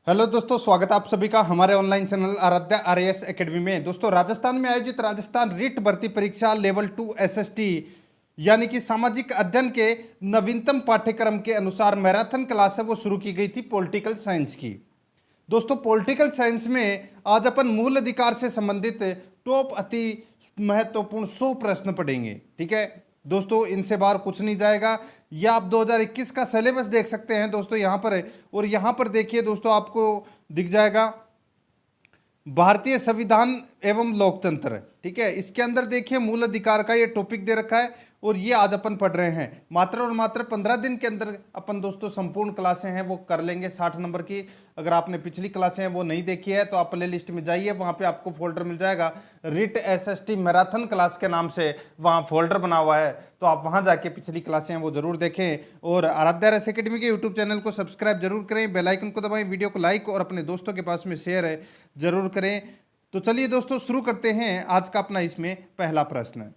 Hello दोस्तों, स्वागत है आप सभी का हमारे online channel Aradhya RAS academy में। दोस्तों, राजस्थान में आयोजित राजस्थान रिट भर्ती परीक्षा लेवल 2 एसएसटी यानी कि सामाजिक अध्ययन के नवीनतम पाठ्यक्रम के अनुसार मैराथन क्लास है वो शुरू की गई थी पॉलिटिकल साइंस की। दोस्तों, पॉलिटिकल साइंस में आज अपन मूल अधिकार से संबंधित टॉप अति महत्वपूर्ण 100 प्रश्न पढ़ेंगे। ठीक है दोस्तों, इनसे बाहर कुछ नहीं जाएगा। या आप 2021 का सिलेबस देख सकते हैं दोस्तों यहाँ पर, और यहाँ पर देखिए दोस्तों, आपको दिख जाएगा भारतीय संविधान एवं लोकतंत्र। ठीक है, इसके अंदर देखिए मूल अधिकार का ये टॉपिक दे रखा है और ये आज अपन पढ़ रहे हैं। मात्र और मात्र 15 दिन के अंदर अपन दोस्तों संपूर्ण क्लासें हैं वो कर लेंगे 60 नंबर की। अगर आपने पिछली क्लासें हैं वो नहीं देखी है तो आप प्ले लिस्ट में जाइए, वहाँ पे आपको फोल्डर मिल जाएगा रिट एसएसटी मैराथन क्लास के नाम से, वहाँ फोल्डर बना हुआ है, तो आप वहाँ जाके पिछली क्लासें हैं वो जरूर देखें। और आराध्या आरएएस एकेडमी के यूट्यूब चैनल को सब्सक्राइब जरूर करें, बेल आइकन को दबाएं, वीडियो को लाइक और अपने दोस्तों के पास में शेयर जरूर करें। तो चलिए दोस्तों शुरू करते हैं आज का अपना इसमें पहला प्रश्न।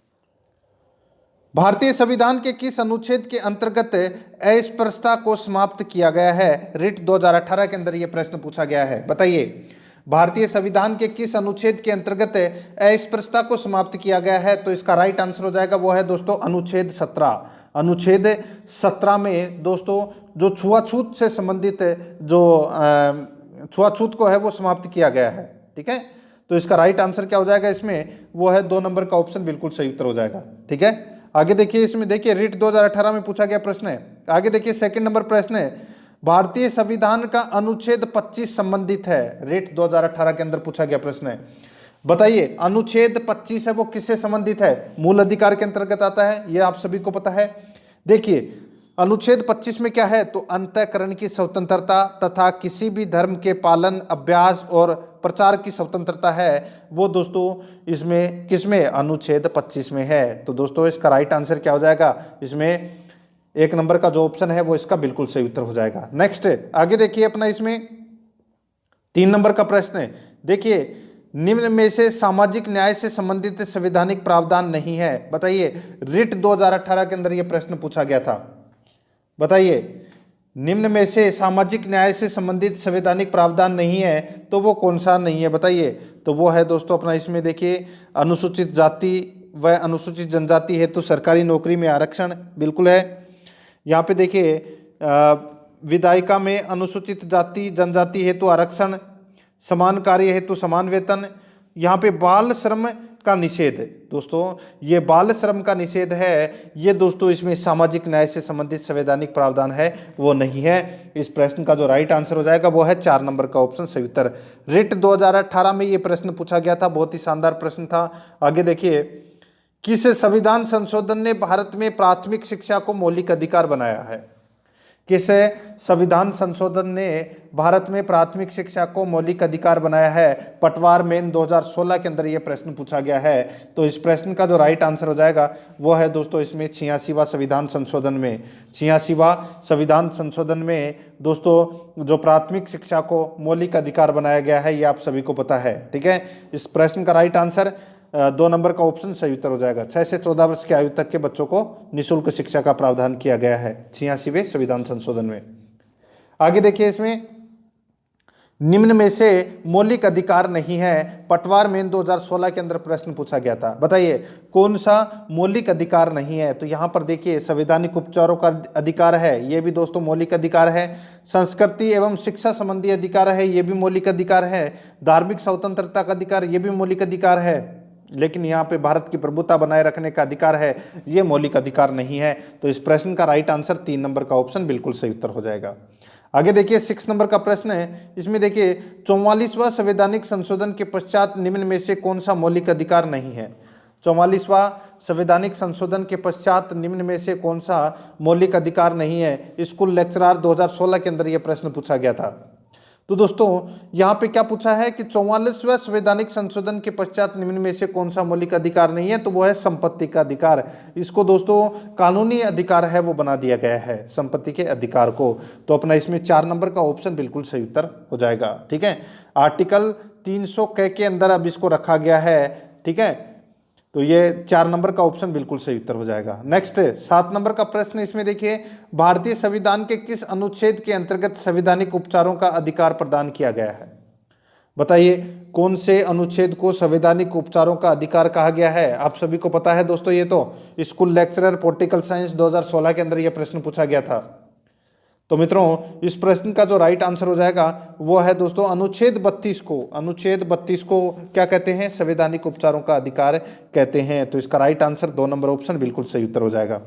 भारतीय संविधान के किस अनुच्छेद के अंतर्गत अस्पृश्यता को समाप्त किया गया है? रिट 2018 के अंदर यह प्रश्न पूछा गया है। बताइए, भारतीय संविधान के किस अनुच्छेद के अंतर्गत अस्पृश्यता को समाप्त किया गया है? तो इसका राइट आंसर हो जाएगा वो है दोस्तों अनुच्छेद 17। अनुच्छेद 17 में दोस्तों जो छुआछूत से संबंधित जो छुआछूत को है वो समाप्त किया गया है। ठीक है, तो इसका राइट आंसर क्या हो जाएगा इसमें? वो है 2 नंबर का ऑप्शन बिल्कुल सही उत्तर हो जाएगा। ठीक है, आगे देखिए, इसमें देखिए रिट 2018 में पूछा गया प्रश्न है। आगे देखिए सेकंड नंबर प्रश्न है, भारतीय संविधान का अनुच्छेद 25 संबंधित है। रिट 2018 के अंदर पूछा गया प्रश्न है। बताइए, अनुच्छेद 25 है वो किससे संबंधित है? मूल अधिकार के अंतर्गत आता है, ये आप सभी को पता है। देखिए अनुच्छेद 25 में क्या है? तो अंतःकरण की स्वतंत्रता तथा किसी भी धर्म के पालन, अभ्यास और प्रचार की स्वतंत्रता है वो दोस्तों इसमें किसमें? अनुच्छेद 25 में है। तो दोस्तों इसका राइट आंसर क्या हो जाएगा? इसमें 1 नंबर का जो ऑप्शन है वो इसका बिल्कुल सही उत्तर हो जाएगा। नेक्स्ट आगे देखिए अपना इसमें 3 नंबर का प्रश्न है। देखिए, निम्न में से सामाजिक न्याय से संबंधित संवैधानिक प्रावधान नहीं है। बताइए, रिट 2018 के अंदर यह प्रश्न पूछा गया था। बताइए, निम्न में से सामाजिक न्याय से संबंधित संवैधानिक प्रावधान नहीं है तो वो कौन सा नहीं है? बताइए, तो वो है दोस्तों अपना इसमें देखिए अनुसूचित जाति व अनुसूचित जनजाति हेतु सरकारी नौकरी में आरक्षण बिल्कुल है। यहाँ पे देखिए विधायिका में अनुसूचित जाति जनजाति हेतु आरक्षण, समान कार्य हेतु समान वेतन। यहाँ पे बाल श्रम का निषेध, दोस्तों ये बाल श्रम का निषेध है, ये दोस्तों इसमें सामाजिक न्याय से संबंधित संवैधानिक प्रावधान है वो नहीं है। इस प्रश्न का जो राइट आंसर हो जाएगा वो है 4 नंबर का ऑप्शन सही उत्तर। रिट 2018 में ये प्रश्न पूछा गया था, बहुत ही शानदार प्रश्न था। आगे देखिए, किस संविधान संशोधन ने भारत में प्राथमिक शिक्षा को मौलिक अधिकार बनाया है? किस संविधान संशोधन ने भारत में प्राथमिक शिक्षा को मौलिक अधिकार बनाया है? पटवार मेन 2016 के अंदर यह प्रश्न पूछा गया है। तो इस प्रश्न का जो राइट आंसर हो जाएगा वो है दोस्तों इसमें 86वां संविधान संशोधन में। 86वां संविधान संशोधन में दोस्तों जो प्राथमिक शिक्षा को मौलिक अधिकार बनाया गया है ये आप सभी को पता है। ठीक है, इस प्रश्न का राइट आंसर 2 नंबर का ऑप्शन सही उत्तर हो जाएगा। 6 से 14 वर्ष की आयु तक के बच्चों को निःशुल्क शिक्षा का प्रावधान किया गया है 86वें संविधान संशोधन में। आगे देखिए, इसमें निम्न में से मौलिक अधिकार नहीं है, पटवार मेन 2016 के अंदर प्रश्न पूछा गया था। बताइए कौन सा मौलिक अधिकार नहीं है? तो यहाँ पर देखिए संवैधानिक उपचारों का अधिकार है, ये भी दोस्तों मौलिक अधिकार है। संस्कृति एवं शिक्षा संबंधी अधिकार है, ये भी मौलिक अधिकार है। धार्मिक स्वतंत्रता का अधिकार, ये भी मौलिक अधिकार है। लेकिन यहाँ पे भारत की प्रभुता बनाए रखने का अधिकार है, ये मौलिक अधिकार नहीं है। तो इस प्रश्न का राइट आंसर 3 नंबर का ऑप्शन बिल्कुल सही उत्तर हो जाएगा। आगे देखिए 6 नंबर का प्रश्न है। इसमें देखिए 44वां संवैधानिक संशोधन के पश्चात निम्न में से कौन सा मौलिक अधिकार नहीं है? 44वां संवैधानिक संशोधन के पश्चात निम्न में से कौन सा मौलिक अधिकार नहीं है? स्कूल लेक्चरार 2016 के अंदर यह प्रश्न पूछा गया था। तो दोस्तों यहाँ पे क्या पूछा है कि 44वें संवैधानिक संशोधन के पश्चात निम्न में से कौन सा मौलिक अधिकार नहीं है? तो वो है संपत्ति का अधिकार। इसको दोस्तों कानूनी अधिकार है वो बना दिया गया है संपत्ति के अधिकार को। तो अपना इसमें 4 नंबर का ऑप्शन बिल्कुल सही उत्तर हो जाएगा। ठीक है, आर्टिकल 300 के अंदर अब इसको रखा गया है। ठीक है, तो ये 4 नंबर का ऑप्शन बिल्कुल सही उत्तर हो जाएगा। नेक्स्ट 7 नंबर का प्रश्न, इसमें देखिए भारतीय संविधान के किस अनुच्छेद के अंतर्गत संवैधानिक उपचारों का अधिकार प्रदान किया गया है? बताइए कौन से अनुच्छेद को संवैधानिक उपचारों का अधिकार कहा गया है? आप सभी को पता है दोस्तों, ये तो स्कूल लेक्चरर पॉलिटिकल साइंस 2016 के अंदर यह प्रश्न पूछा गया था। तो मित्रों इस प्रश्न का जो राइट आंसर हो जाएगा वो है दोस्तों अनुच्छेद 32 को। अनुच्छेद 32 को क्या कहते हैं? संवैधानिक उपचारों का अधिकार कहते हैं। तो इसका राइट आंसर 2 नंबर ऑप्शन बिल्कुल सही उत्तर हो जाएगा।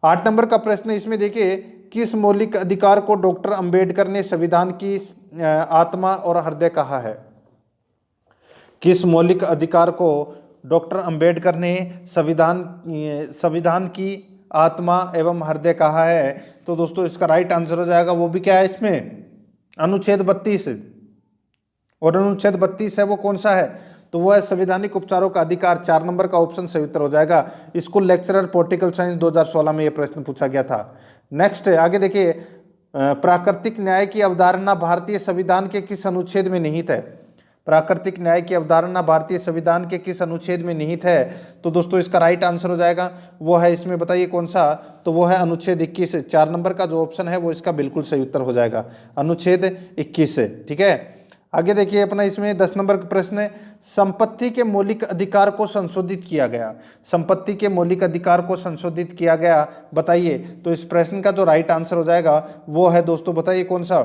8 नंबर का प्रश्न, इसमें देखिए किस मौलिक अधिकार को डॉक्टर अंबेडकर ने संविधान की आत्मा और हृदय कहा है? किस मौलिक अधिकार को डॉक्टर अंबेडकर ने संविधान की आत्मा एवं हृदय कहा है? तो दोस्तों इसका राइट आंसर हो जाएगा, वो भी क्या है इसमें? अनुच्छेद 32। और अनुच्छेद 32 है वो कौन सा है? तो वो है संवैधानिक उपचारों का अधिकार। 4 नंबर का ऑप्शन सही उत्तर हो जाएगा। स्कूल लेक्चरर पॉलिटिकल साइंस 2016 में ये प्रश्न पूछा गया था। नेक्स्ट आगे देखिए, प्राकृतिक न्याय की अवधारणा भारतीय संविधान के किस अनुच्छेद में निहित है? प्राकृतिक न्याय की अवधारणा भारतीय संविधान के किस अनुच्छेद में निहित है? तो दोस्तों इसका राइट आंसर हो जाएगा वो है इसमें, बताइए कौन सा? तो वो है अनुच्छेद 21। 4 नंबर का जो ऑप्शन है वो इसका बिल्कुल सही उत्तर हो जाएगा, अनुच्छेद 21। ठीक है, आगे देखिए अपना इसमें 10 नंबर का प्रश्न है, संपत्ति के मौलिक अधिकार को संशोधित किया गया। संपत्ति के मौलिक अधिकार को संशोधित किया गया, बताइए। तो इस प्रश्न का जो राइट आंसर हो जाएगा वो है दोस्तों, बताइए कौन सा?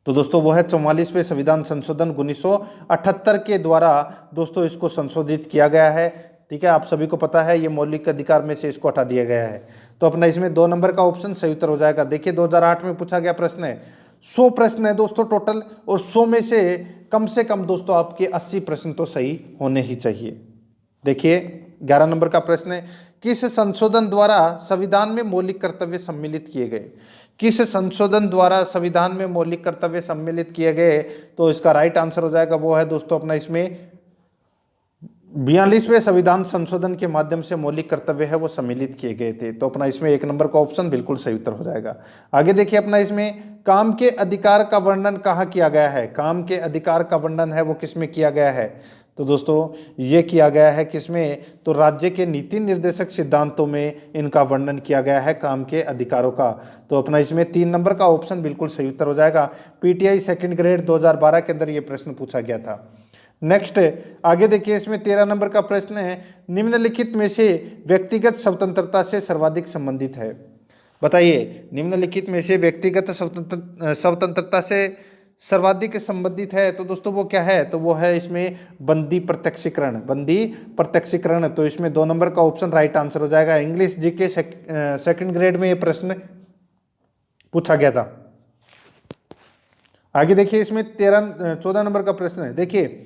तो दोस्तों वो है 44वें संविधान संशोधन 1978 के द्वारा दोस्तों इसको संशोधित किया गया है। ठीक है, आप सभी को पता है ये मौलिक अधिकार में से इसको हटा दिया गया है। तो अपना इसमें 2 नंबर का ऑप्शन सही उत्तर हो जाएगा। देखिए 2008 में पूछा गया प्रश्न है, 100 प्रश्न है दोस्तों टोटल, और 100 में से कम दोस्तों आपके 80 प्रश्न तो सही होने ही चाहिए। देखिए 11 नंबर का प्रश्न है, किस संशोधन द्वारा संविधान में मौलिक कर्तव्य सम्मिलित किए गए? किस संशोधन द्वारा संविधान में मौलिक कर्तव्य सम्मिलित किए गए? तो इसका राइट आंसर हो जाएगा वो है दोस्तों अपना इसमें 42वें संविधान संशोधन के माध्यम से मौलिक कर्तव्य है वो सम्मिलित किए गए थे। तो अपना इसमें 1 नंबर का ऑप्शन बिल्कुल सही उत्तर हो जाएगा। आगे देखिए अपना इसमें काम के अधिकार का वर्णन कहाँ किया गया है? काम के अधिकार का वर्णन है वो किसमें किया गया है? तो दोस्तों ये किया गया है किसमें? तो राज्य के नीति निर्देशक सिद्धांतों में इनका वर्णन किया गया है काम के अधिकारों का। तो अपना इसमें 3 नंबर का ऑप्शन बिल्कुल सही उत्तर हो जाएगा। पीटीआई सेकंड ग्रेड 2012 के अंदर ये प्रश्न पूछा गया था। नेक्स्ट आगे देखिए इसमें 13 नंबर का प्रश्न है, निम्नलिखित में से व्यक्तिगत स्वतंत्रता से सर्वाधिक संबंधित है? बताइए निम्नलिखित में से व्यक्तिगत स्वतंत्रता से सर्वाधिक संबंधित है? तो दोस्तों वो क्या है? तो वो है इसमें बंदी प्रत्यक्षीकरण। बंदी प्रत्यक्षीकरण। तो इसमें 2 नंबर का ऑप्शन राइट आंसर हो जाएगा। इंग्लिश जीके सेकंड ग्रेड में ये प्रश्न पूछा गया था। आगे देखिए इसमें 14 नंबर का प्रश्न है, देखिए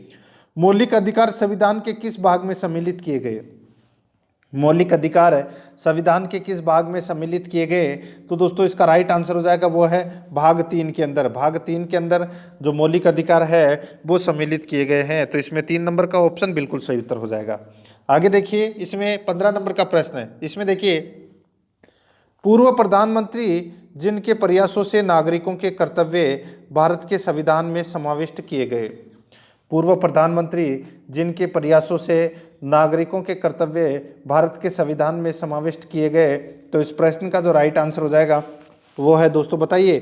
मौलिक अधिकार संविधान के किस भाग में सम्मिलित किए गए? मौलिक अधिकार संविधान के किस भाग में सम्मिलित किए गए? तो दोस्तों इसका राइट आंसर हो जाएगा वो है भाग 3 के अंदर। भाग 3 के अंदर जो मौलिक अधिकार है वो सम्मिलित किए गए हैं। तो इसमें 3 नंबर का ऑप्शन बिल्कुल सही उत्तर हो जाएगा। आगे देखिए इसमें 15 नंबर का प्रश्न है, इसमें देखिए पूर्व प्रधानमंत्री जिनके प्रयासों से नागरिकों के कर्तव्य भारत के संविधान में समाविष्ट किए गए। पूर्व प्रधानमंत्री जिनके प्रयासों से नागरिकों के कर्तव्य भारत के संविधान में समाविष्ट किए गए। तो इस प्रश्न का जो राइट आंसर हो जाएगा वो है दोस्तों, बताइए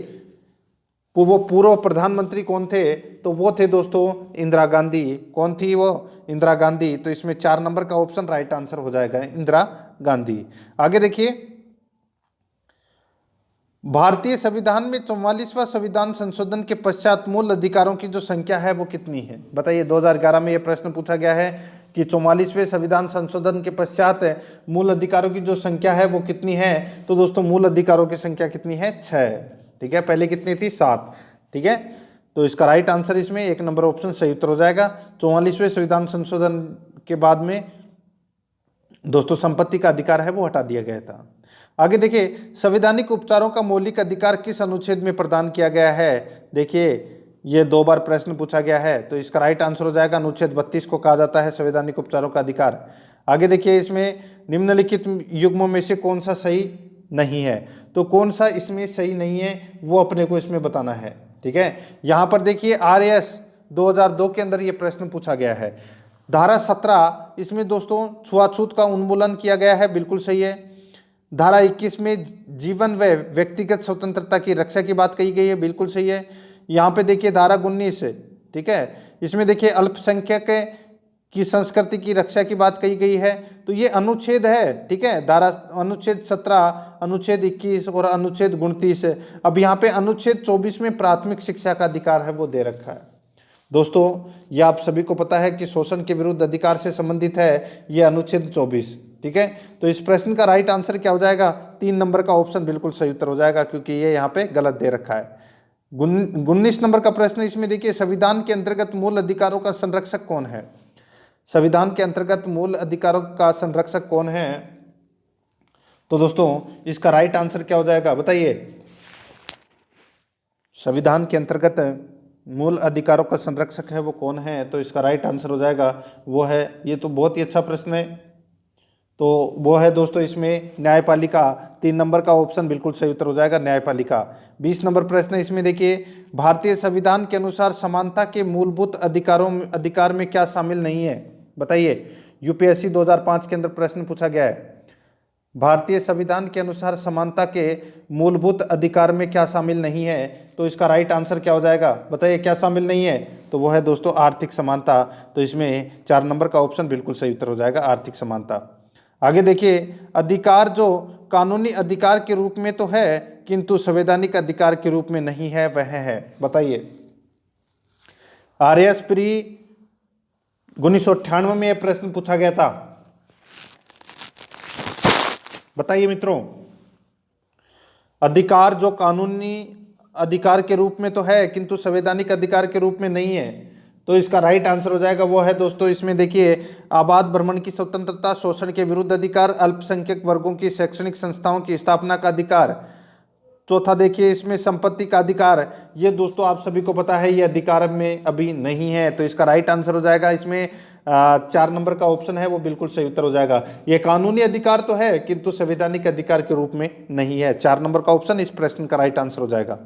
वो पूर्व प्रधानमंत्री कौन थे? तो वो थे दोस्तों इंदिरा गांधी। कौन थी वो? इंदिरा गांधी। तो इसमें 4 नंबर का ऑप्शन राइट आंसर हो जाएगा इंदिरा गांधी। आगे देखिए भारतीय संविधान में 44वां संविधान संशोधन के पश्चात मूल अधिकारों की जो संख्या है वो कितनी है? बताइए 2011 में ये प्रश्न पूछा गया है कि 44वें संविधान संशोधन के पश्चात मूल अधिकारों की जो संख्या है वो कितनी है? तो दोस्तों मूल अधिकारों की संख्या कितनी है? 6। ठीक है, पहले कितनी थी? 7। ठीक है, तो इसका राइट आंसर इसमें 1 नंबर ऑप्शन सही उत्तर हो जाएगा। 44वें संविधान संशोधन के बाद में दोस्तों संपत्ति का अधिकार है वो हटा दिया गया था। आगे देखिए संवैधानिक उपचारों का मौलिक अधिकार किस अनुच्छेद में प्रदान किया गया है? देखिए ये 2 बार प्रश्न पूछा गया है। तो इसका राइट आंसर हो जाएगा अनुच्छेद 32 को कहा जाता है संवैधानिक उपचारों का अधिकार। आगे देखिए इसमें निम्नलिखित युग्मों में से कौन सा सही नहीं है? तो कौन सा इसमें सही नहीं है वो अपने को इसमें बताना है। ठीक है, यहाँ पर देखिए RS 2002 के अंदर ये प्रश्न पूछा गया है। धारा 17 इसमें दोस्तों छुआछूत का उन्मूलन किया गया है, बिल्कुल सही है। धारा 21 में जीवन व व्यक्तिगत स्वतंत्रता की रक्षा की बात कही गई है, बिल्कुल सही है। यहाँ पे देखिए धारा 19, ठीक है, इसमें देखिए अल्पसंख्यक की संस्कृति की रक्षा की बात कही गई है। तो ये अनुच्छेद है, ठीक है, धारा अनुच्छेद 17, अनुच्छेद 21 और अनुच्छेद 29। अब यहाँ पे अनुच्छेद 24 में प्राथमिक शिक्षा का अधिकार है वो दे रखा है। दोस्तों ये आप सभी को पता है कि शोषण के विरुद्ध अधिकार से संबंधित है ये अनुच्छेद 24, ठीक है। तो इस प्रश्न का राइट आंसर क्या हो जाएगा? 3 नंबर का ऑप्शन बिल्कुल सही उत्तर हो जाएगा, क्योंकि ये यहाँ पे गलत दे रखा है। 19 नंबर का प्रश्न इसमें देखिए, संविधान के अंतर्गत मूल अधिकारों का संरक्षक कौन है? संविधान के अंतर्गत मूल अधिकारों का संरक्षक कौन है? तो दोस्तों इसका राइट आंसर क्या हो जाएगा बताइए? संविधान के अंतर्गत मूल अधिकारों का संरक्षक है वो कौन है? तो इसका राइट आंसर हो जाएगा वो है, ये तो बहुत ही अच्छा प्रश्न है, तो वो है दोस्तों इसमें न्यायपालिका। 3 नंबर का ऑप्शन बिल्कुल सही उत्तर हो जाएगा, न्यायपालिका। 20 नंबर प्रश्न इसमें देखिए, भारतीय संविधान के अनुसार समानता के मूलभूत अधिकार में क्या शामिल नहीं है? बताइए, यूपीएससी 2005 के अंदर प्रश्न पूछा गया है। भारतीय संविधान के अनुसार समानता के मूलभूत अधिकार में क्या शामिल नहीं है? तो इसका राइट आंसर क्या हो जाएगा बताइए, क्या शामिल नहीं है? तो वो है दोस्तों आर्थिक समानता। तो इसमें 4 नंबर का ऑप्शन बिल्कुल सही उत्तर हो जाएगा, आर्थिक समानता। आगे देखिए, अधिकार जो कानूनी अधिकार के रूप में तो है किंतु संवैधानिक अधिकार के रूप में नहीं है, वह है बताइए। आरएएस प्री 1998 में यह प्रश्न पूछा गया था, बताइए मित्रों। अधिकार जो कानूनी अधिकार के रूप में तो है किंतु संवैधानिक अधिकार के रूप में नहीं है, तो इसका राइट आंसर हो जाएगा वो है दोस्तों इसमें देखिए, आबाद भ्रमण की स्वतंत्रता, शोषण के विरुद्ध अधिकार, अल्पसंख्यक वर्गों की शैक्षणिक संस्थाओं की स्थापना का अधिकार। चौथा देखिए इसमें संपत्ति का अधिकार, ये दोस्तों आप सभी को पता है ये अधिकार में अभी नहीं है, तो इसका राइट आंसर हो जाएगा इसमें 4 नंबर का ऑप्शन है वो बिल्कुल सही उत्तर हो जाएगा। ये कानूनी अधिकार तो है किंतु संवैधानिक अधिकार के रूप में नहीं है। 4 नंबर का ऑप्शन इस प्रश्न का राइट आंसर हो जाएगा।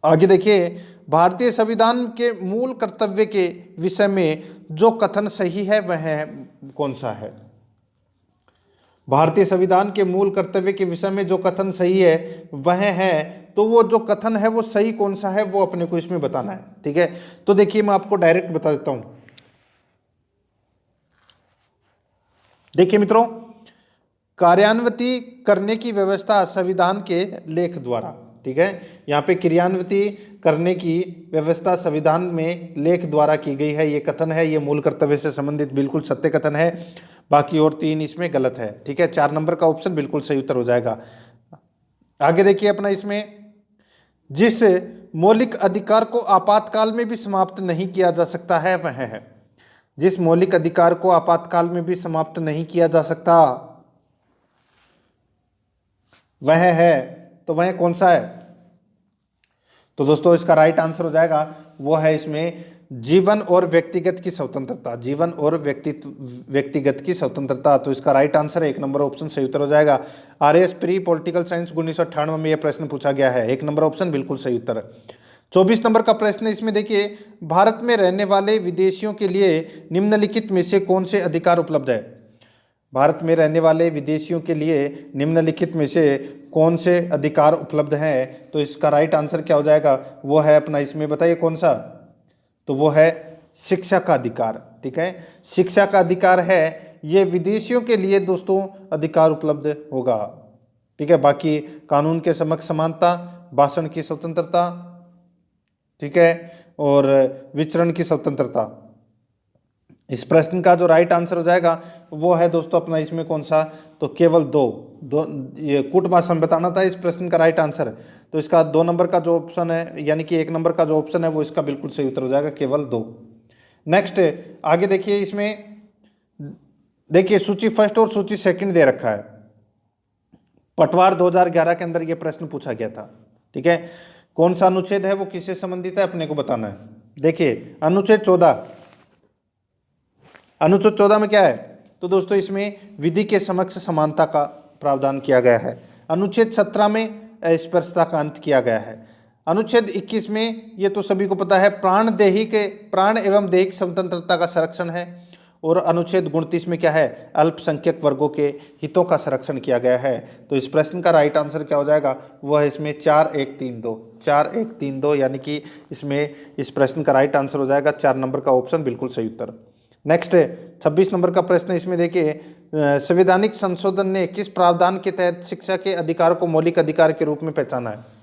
आगे देखिए, भारतीय संविधान के मूल कर्तव्य के विषय में जो कथन सही है वह कौन सा है? भारतीय संविधान के मूल कर्तव्य के विषय में जो कथन सही है वह है, तो वो जो कथन है वो सही कौन सा है वो अपने को इसमें बताना है, ठीक है। तो देखिए मैं आपको डायरेक्ट बता देता हूं। देखिए मित्रों, कार्यान्विति करने की व्यवस्था संविधान के लेख द्वारा, ठीक है, यहाँ पे क्रियान्विति करने की व्यवस्था संविधान में लेख द्वारा की गई है, ये कथन है, ये मूल कर्तव्य से संबंधित बिल्कुल सत्य कथन है। बाकी और 3 इसमें गलत है, ठीक है। 4 नंबर का ऑप्शन बिल्कुल सही उत्तर हो जाएगा। आगे देखिए अपना इसमें, जिस मौलिक अधिकार को आपातकाल में भी समाप्त नहीं किया जा सकता है वह है। जिस मौलिक अधिकार को आपातकाल में भी समाप्त नहीं किया जा सकता वह है, तो वह कौन सा है? तो दोस्तों इसका राइट आंसर हो जाएगा वो है इसमें जीवन और व्यक्तिगत की स्वतंत्रता, जीवन और व्यक्तिगत की स्वतंत्रता। तो इसका राइट आंसर है 1 नंबर ऑप्शन सही उत्तर हो जाएगा। आरएएस प्री पॉलिटिकल साइंस 1998 में यह प्रश्न पूछा गया है, 1 नंबर ऑप्शन बिल्कुल सही उत्तर है। 24 नंबर का प्रश्न इसमें देखिए, भारत में रहने वाले विदेशियों के लिए निम्नलिखित में से कौन से अधिकार उपलब्ध है? भारत में रहने वाले विदेशियों के लिए निम्नलिखित में से कौन से अधिकार उपलब्ध हैं? तो इसका राइट आंसर क्या हो जाएगा वो है अपना इसमें बताइए कौन सा? तो वो है शिक्षा का अधिकार, ठीक है। शिक्षा का अधिकार है, ये विदेशियों के लिए दोस्तों अधिकार उपलब्ध होगा, ठीक है। बाकी कानून के समक्ष समानता, भाषण की स्वतंत्रता, ठीक है, और विचरण की स्वतंत्रता। इस प्रश्न का जो राइट आंसर हो जाएगा वो है दोस्तों अपना इसमें कौन सा? तो केवल दो ये कूट भाषण बताना था इस प्रश्न का राइट आंसर। तो इसका 2 नंबर का जो ऑप्शन है, यानी कि 1 नंबर का जो ऑप्शन है वो इसका बिल्कुल सही उत्तर हो जाएगा, केवल 2। नेक्स्ट आगे देखिए, इसमें देखिए सूची फर्स्ट और सूची सेकंड दे रखा है। पटवार 2011 के अंदर ये प्रश्न पूछा गया था, ठीक है। कौन सा अनुच्छेद है वो किससे संबंधित है अपने को बताना है। देखिए अनुच्छेद 14, अनुच्छेद 14 में क्या है? तो दोस्तों इसमें विधि के समक्ष समानता का प्रावधान किया गया है। अनुच्छेद 17 में अस्पृश्यता का अंत किया गया है। अनुच्छेद 21 में ये तो सभी को पता है, प्राण एवं दैहिक स्वतंत्रता का संरक्षण है। और अनुच्छेद 29 में क्या है, अल्पसंख्यक वर्गों के हितों का संरक्षण किया गया है। तो इस प्रश्न का राइट आंसर क्या हो जाएगा, वह है इसमें 4132 यानी कि इसमें इस प्रश्न का राइट आंसर हो जाएगा 4 नंबर का ऑप्शन, बिल्कुल सही उत्तर। नेक्स्ट 26 नंबर का प्रश्न, इसमें देखिए संवैधानिक संशोधन ने किस प्रावधान के तहत शिक्षा के अधिकार को मौलिक अधिकार के रूप में पहचाना है।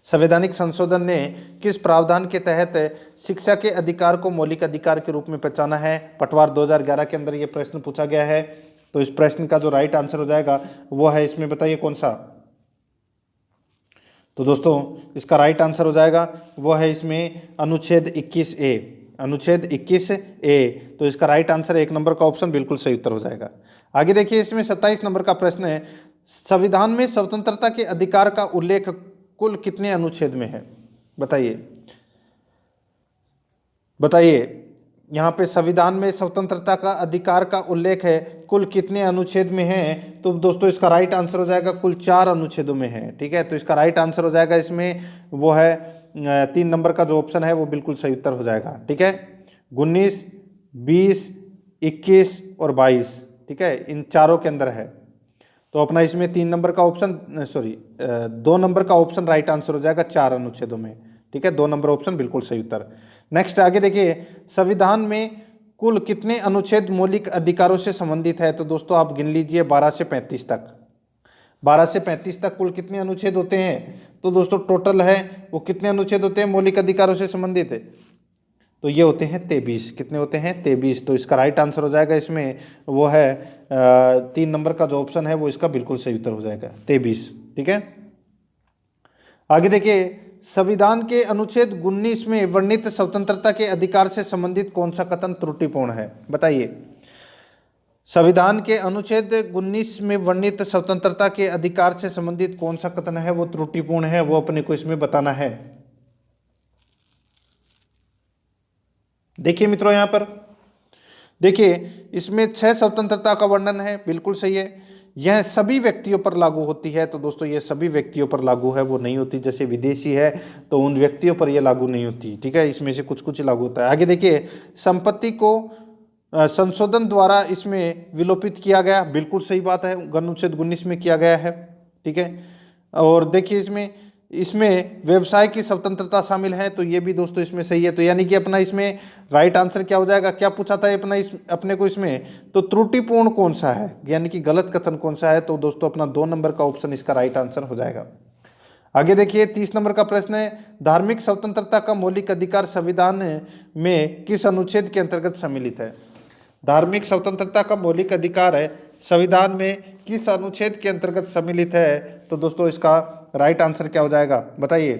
संवैधानिक संशोधन ने किस प्रावधान के तहत शिक्षा के अधिकार को मौलिक अधिकार के रूप में पहचाना है। पटवार 2011 के अंदर यह प्रश्न पूछा गया है। तो इस प्रश्न का जो राइट आंसर हो जाएगा वो है इसमें, बताइए कौन सा। तो दोस्तों इसका राइट आंसर हो जाएगा वो है इसमें अनुच्छेद 21A, अनुच्छेद 21A। तो इसका राइट आंसर 1 नंबर का ऑप्शन, बिल्कुल सही उत्तर हो जाएगा। आगे देखिए इसमें 27 नंबर का प्रश्न है, संविधान में स्वतंत्रता के अधिकार का उल्लेख कुल कितने अनुच्छेद में है, बताइए यहाँ पे संविधान में स्वतंत्रता का अधिकार का उल्लेख है कुल कितने अनुच्छेद में है। तो दोस्तों इसका राइट आंसर हो जाएगा कुल 4 अनुच्छेदों में है। ठीक है, तो इसका राइट आंसर हो जाएगा इसमें वो है 3 नंबर का जो ऑप्शन है वो बिल्कुल सही उत्तर हो जाएगा। ठीक है, 19, 20, 21 और 22, ठीक है, इन चारों के अंदर है। तो अपना इसमें 3 नंबर का ऑप्शन 2 नंबर का ऑप्शन राइट आंसर हो जाएगा 4 अनुच्छेदों में। ठीक है, 2 नंबर ऑप्शन बिल्कुल सही उत्तर। नेक्स्ट आगे देखिए, संविधान में कुल कितने अनुच्छेद मौलिक अधिकारों से संबंधित है। तो दोस्तों आप गिन लीजिए 12 से 35 तक, 12 से 35 तक कुल कितने अनुच्छेद होते हैं। तो दोस्तों टोटल है वो कितने अनुच्छेद होते हैं मौलिक अधिकारों से संबंधित है, तो ये होते हैं 23। कितने होते हैं, 23। तो इसका राइट आंसर हो जाएगा इसमें वो है 3 नंबर का जो ऑप्शन है वो इसका बिल्कुल सही उत्तर हो जाएगा 23। ठीक है, आगे देखिए, संविधान के अनुच्छेद 19 में वर्णित स्वतंत्रता के अधिकार से संबंधित कौन सा कथन त्रुटिपूर्ण है, बताइए। संविधान के अनुच्छेद 19 में वर्णित स्वतंत्रता के अधिकार से संबंधित कौन सा कथन है वो त्रुटिपूर्ण है, वो अपने को इसमें बताना है। देखिए मित्रों यहाँ पर देखिए इसमें 6 स्वतंत्रता का वर्णन है, बिल्कुल सही है। यह सभी व्यक्तियों पर लागू होती है। तो दोस्तों ये सभी व्यक्तियों पर लागू है, वो नहीं होती। जैसे विदेशी है तो उन व्यक्तियों पर यह लागू नहीं होती। ठीक है, इसमें से कुछ कुछ लागू होता है। आगे देखिए, संपत्ति को संशोधन द्वारा इसमें विलोपित किया गया, बिल्कुल सही बात है, अनुच्छेद 19 में किया गया है। ठीक है, और देखिए इसमें व्यवसाय की स्वतंत्रता शामिल है, तो ये भी दोस्तों इसमें सही है। तो यानी कि अपना इसमें राइट आंसर क्या हो जाएगा, क्या पूछा था अपने को इसमें, तो त्रुटिपूर्ण कौन सा है, यानी कि गलत कथन कौन सा है। तो दोस्तों अपना 2 नंबर का ऑप्शन इसका राइट आंसर हो जाएगा। आगे देखिए 30 नंबर का प्रश्न है, धार्मिक स्वतंत्रता का मौलिक अधिकार संविधान में किस अनुच्छेद के अंतर्गत सम्मिलित है। धार्मिक स्वतंत्रता का मौलिक अधिकार है संविधान में किस अनुच्छेद के अंतर्गत सम्मिलित है। तो दोस्तों इसका राइट आंसर क्या हो जाएगा, बताइए।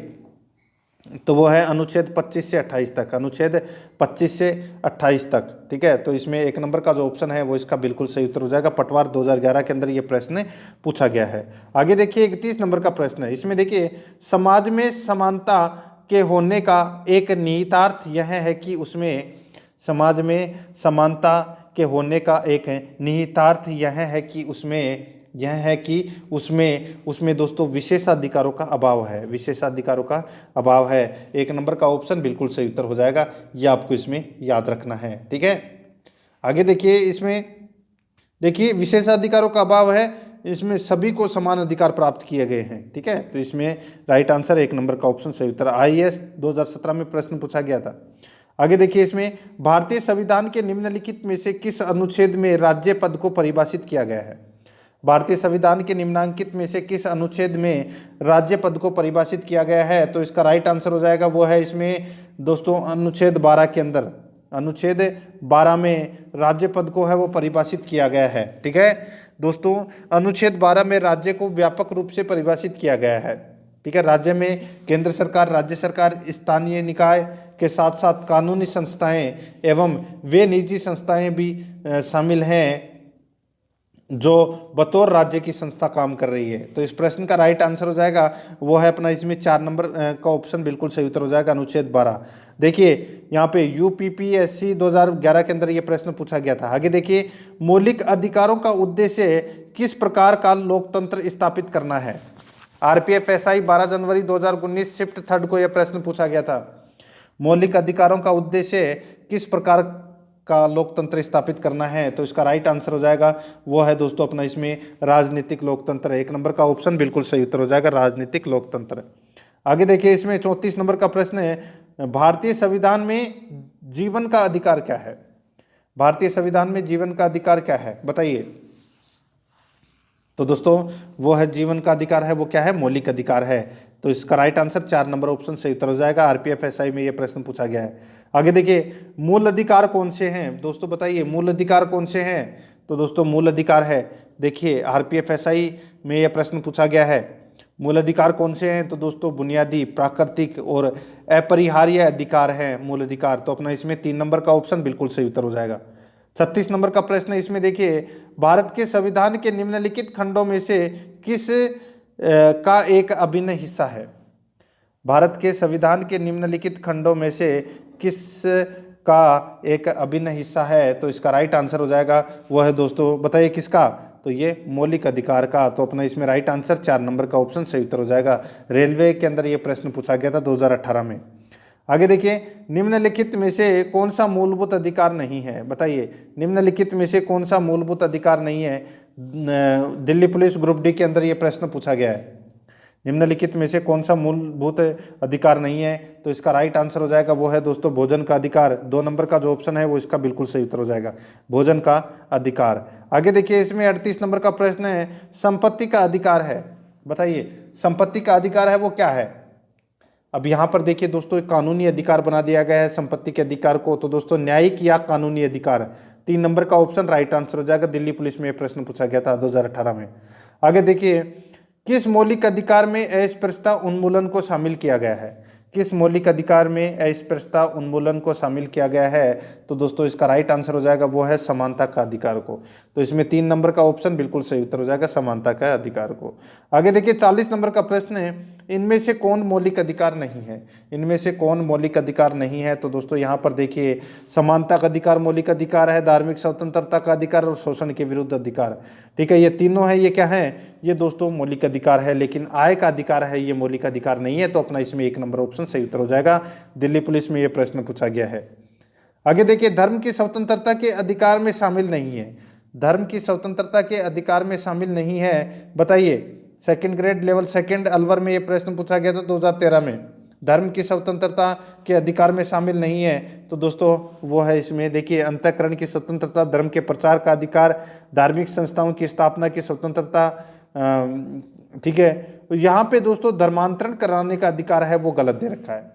तो वो है अनुच्छेद 25 से 28 तक, अनुच्छेद 25 से 28 तक। ठीक है, तो इसमें 1 नंबर का जो ऑप्शन है वो इसका बिल्कुल सही उत्तर हो जाएगा। पटवार 2011 के अंदर ये प्रश्न पूछा गया है। आगे देखिए 31 नंबर का प्रश्न है, इसमें देखिए, समाज में समानता के होने का एक निहितार्थ यह है कि उसमें, समाज में समानता के होने का एक निहितार्थ यह है कि उसमें दोस्तों विशेषाधिकारों का अभाव है, विशेषाधिकारों का अभाव है। 1 नंबर का ऑप्शन बिल्कुल सही उत्तर हो जाएगा, यह आपको इसमें याद रखना है। ठीक है, आगे देखिए इसमें देखिए विशेषाधिकारों का अभाव है, इसमें सभी को समान अधिकार प्राप्त किए गए हैं। ठीक है, तो इसमें राइट आंसर 1 नंबर का ऑप्शन सही उत्तर। IAS 2017 में प्रश्न पूछा गया था। आगे देखिए इसमें, भारतीय संविधान के निम्नलिखित में से किस अनुच्छेद में राज्य पद को परिभाषित किया गया है। भारतीय संविधान के निम्नांकित में से किस अनुच्छेद में राज्य पद को परिभाषित किया गया है। तो इसका राइट आंसर हो जाएगा वो है इसमें दोस्तों अनुच्छेद 12 के अंदर, अनुच्छेद 12 में राज्य पद को है वो परिभाषित किया गया है। ठीक है दोस्तों, अनुच्छेद 12 में राज्य को व्यापक रूप से परिभाषित किया गया है। ठीक है, राज्य में केंद्र सरकार, राज्य सरकार, स्थानीय निकाय के साथ साथ कानूनी संस्थाएं एवं वे निजी संस्थाएं भी शामिल हैं जो बतौर राज्य की संस्था काम कर रही है। तो इस प्रश्न का राइट आंसर हो जाएगा वो है अपना इसमें 4 नंबर का ऑप्शन बिल्कुल सही उत्तर हो जाएगा, अनुच्छेद 12। देखिए यहाँ पे UPPSC 2011 के अंदर ये प्रश्न पूछा गया था। आगे देखिए, मौलिक अधिकारों का उद्देश्य किस प्रकार का लोकतंत्र स्थापित करना है। आरपीएफ एसआई 12 जनवरी 2019 शिफ्ट थर्ड को यह प्रश्न पूछा गया था। मौलिक अधिकारों का उद्देश्य किस प्रकार का लोकतंत्र स्थापित करना है, तो इसका राइट आंसर हो जाएगा वो है दोस्तों अपना इसमें राजनीतिक लोकतंत्र। एक नंबर का ऑप्शन बिल्कुल सही उत्तर हो जाएगा, राजनीतिक लोकतंत्र। आगे देखिए, इसमें 34 नंबर का प्रश्न है, भारतीय संविधान में जीवन का अधिकार क्या है? भारतीय संविधान में जीवन का अधिकार क्या है, बताइए। तो दोस्तों वो है जीवन का अधिकार है, वो क्या है? मौलिक अधिकार है। तो इसका राइट आंसर 4 नंबर ऑप्शन सही उत्तर हो जाएगा। आरपीएफ एसआई में ये प्रश्न पूछा गया है। आगे देखिए, मूल अधिकार कौन से हैं दोस्तों, बताइए मूल अधिकार कौन से हैं? तो दोस्तों मूल अधिकार है, देखिए आरपीएफ एसआई में यह प्रश्न पूछा गया है, मूल अधिकार कौन से हैं? तो दोस्तों बुनियादी, प्राकृतिक और अपरिहार्य अधिकार है मूल अधिकार। तो अपना इसमें 3 नंबर का ऑप्शन बिल्कुल सही उत्तर हो जाएगा। 36 नंबर का प्रश्न है, इसमें देखिए, भारत के संविधान के निम्नलिखित खंडों में से किस का एक अभिन्न हिस्सा है? भारत के संविधान के निम्नलिखित खंडों में से किस का एक अभिन्न हिस्सा है? तो इसका राइट आंसर हो जाएगा वो है दोस्तों, बताइए किसका? तो ये मौलिक अधिकार का। तो अपना इसमें राइट आंसर 4 नंबर का ऑप्शन सही उत्तर हो जाएगा। रेलवे के अंदर ये प्रश्न पूछा गया था 2018 में। आगे देखिए, निम्नलिखित में से कौन सा मूलभूत अधिकार नहीं है, बताइए निम्नलिखित में से कौन सा मूलभूत अधिकार नहीं है? दिल्ली पुलिस ग्रुप डी के अंदर ये प्रश्न पूछा गया है, निम्नलिखित में से कौन सा मूलभूत अधिकार नहीं है? तो इसका राइट आंसर हो जाएगा वो है दोस्तों भोजन का अधिकार। 2 नंबर का जो ऑप्शन है वो इसका बिल्कुल सही उत्तर हो जाएगा, भोजन का अधिकार। आगे देखिए, इसमें 38 नंबर का प्रश्न है, संपत्ति का अधिकार है, बताइए संपत्ति का अधिकार है वो क्या है? अब यहाँ पर देखिए दोस्तों, एक कानूनी अधिकार बना दिया गया है संपत्ति के अधिकार को। तो दोस्तों न्यायिक या कानूनी अधिकार, 3 नंबर का ऑप्शन राइट आंसर हो जाएगा। दिल्ली पुलिस में यह प्रश्न पूछा गया था 2018 में। आगे देखिए, किस मौलिक अधिकार में अस्पृश्यता उन्मूलन को शामिल किया गया है? किस मौलिक अधिकार में अस्पृश्यता उन्मूलन को शामिल किया गया है? तो दोस्तों इसका राइट आंसर हो जाएगा वो है समानता का अधिकार को। तो इसमें 3 नंबर का ऑप्शन बिल्कुल सही उत्तर हो जाएगा, समानता का अधिकार को। आगे देखिए, 40 नंबर का प्रश्न है, इनमें से कौन मौलिक अधिकार नहीं है? इनमें से कौन मौलिक अधिकार नहीं है? तो दोस्तों यहाँ पर देखिए, समानता का अधिकार मौलिक अधिकार है, धार्मिक स्वतंत्रता का अधिकार और शोषण के विरुद्ध अधिकार। ठीक है, ये तीनों है, ये क्या है? ये दोस्तों मौलिक अधिकार है। लेकिन आय का अधिकार है, ये मौलिक अधिकार नहीं है। तो अपना इसमें 1 नंबर ऑप्शन सही उत्तर हो जाएगा। दिल्ली पुलिस में ये प्रश्न पूछा गया है। आगे देखिए, धर्म की स्वतंत्रता के अधिकार में शामिल नहीं है, धर्म की स्वतंत्रता के अधिकार में शामिल नहीं है, बताइए। Second grade level second Alwar में ये प्रश्न पूछा गया था 2013 में, धर्म की स्वतंत्रता के अधिकार में शामिल नहीं है। तो दोस्तों वो है इसमें देखिए, अंतःकरण की स्वतंत्रता, धर्म के प्रचार का अधिकार, धार्मिक संस्थाओं की स्थापना की स्वतंत्रता। ठीक है, तो यहाँ पे दोस्तों धर्मांतरण कराने का अधिकार है वो गलत दे रखा है।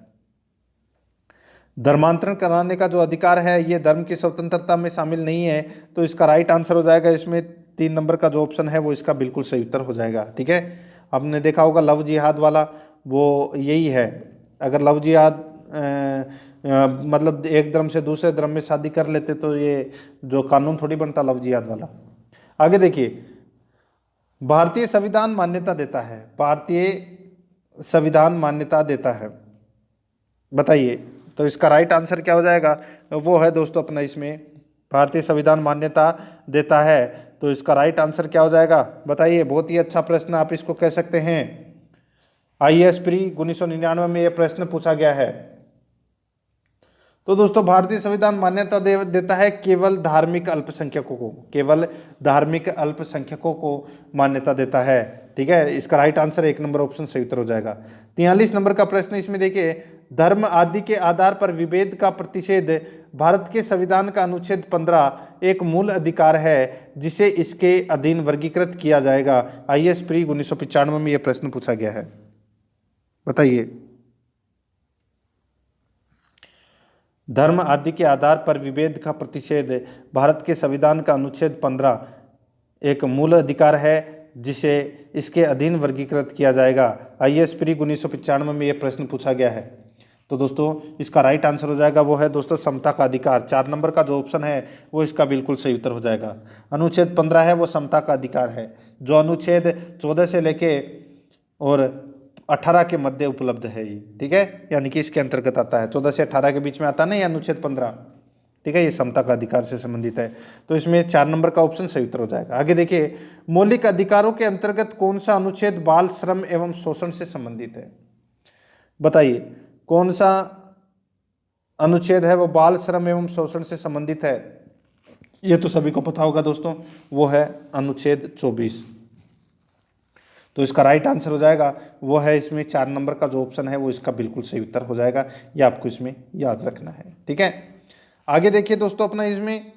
धर्मांतरण कराने का जो अधिकार है ये धर्म की स्वतंत्रता में शामिल नहीं है। तो इसका राइट आंसर हो जाएगा इसमें 3 नंबर का जो ऑप्शन है वो इसका बिल्कुल सही उत्तर हो जाएगा। ठीक है, आपने देखा होगा लव जिहाद वाला, वो यही है। अगर लव जिहाद मतलब एक धर्म से दूसरे धर्म में शादी कर लेते तो ये जो कानून थोड़ी बनता लव जिहाद वाला। आगे देखिए, भारतीय संविधान मान्यता देता है, भारतीय संविधान मान्यता देता है, बताइए। तो इसका राइट आंसर क्या हो जाएगा? वो है दोस्तों अपना इसमें भारतीय संविधान मान्यता देता है। तो इसका राइट आंसर क्या हो जाएगा, बताइए। बहुत ही अच्छा प्रश्न आप इसको कह सकते हैं। आईएएस प्री 1999 में यह प्रश्न पूछा गया है। तो दोस्तों भारतीय संविधान मान्यता देता है केवल धार्मिक अल्पसंख्यकों को, केवल धार्मिक अल्पसंख्यकों को मान्यता देता है। ठीक है, इसका राइट आंसर 1 नंबर ऑप्शन सही उत्तर हो जाएगा। 43 नंबर का प्रश्न इसमें देखिए, धर्म आदि के आधार पर विभेद का प्रतिषेध भारत के संविधान का अनुच्छेद 15 एक मूल अधिकार है जिसे इसके अधीन वर्गीकृत किया जाएगा। आईएएस प्री 1995 में यह प्रश्न पूछा गया है, बताइए। धर्म आदि के आधार पर विभेद का प्रतिषेध भारत के संविधान का अनुच्छेद 15 एक मूल अधिकार है जिसे इसके अधीन वर्गीकृत किया जाएगा। आईएएस प्री 1995 में यह प्रश्न पूछा गया है। तो दोस्तों इसका राइट आंसर हो जाएगा वो है दोस्तों समता का अधिकार। 4 नंबर का जो ऑप्शन है वो इसका बिल्कुल सही उत्तर हो जाएगा। अनुच्छेद 15 है वो समता का अधिकार है, जो अनुच्छेद 14 से लेके और 18 के मध्य उपलब्ध है ये। ठीक है, यानी कि इसके अंतर्गत आता है, 14 से 18 के बीच में आता नहीं अनुच्छेद 15। ठीक है, ये समता का अधिकार से संबंधित है। तो इसमें 4 नंबर का ऑप्शन सही उत्तर हो जाएगा। आगे देखिए, मौलिक अधिकारों के अंतर्गत कौन सा अनुच्छेद बाल श्रम एवं शोषण से संबंधित है? बताइए कौन सा अनुच्छेद है वो बाल श्रम एवं शोषण से संबंधित है? ये तो सभी को पता होगा दोस्तों, वो है अनुच्छेद 24। तो इसका राइट आंसर हो जाएगा वो है इसमें 4 नंबर का जो ऑप्शन है वो इसका बिल्कुल सही उत्तर हो जाएगा। ये आपको इसमें याद रखना है। ठीक है, आगे देखिए दोस्तों, अपना इसमें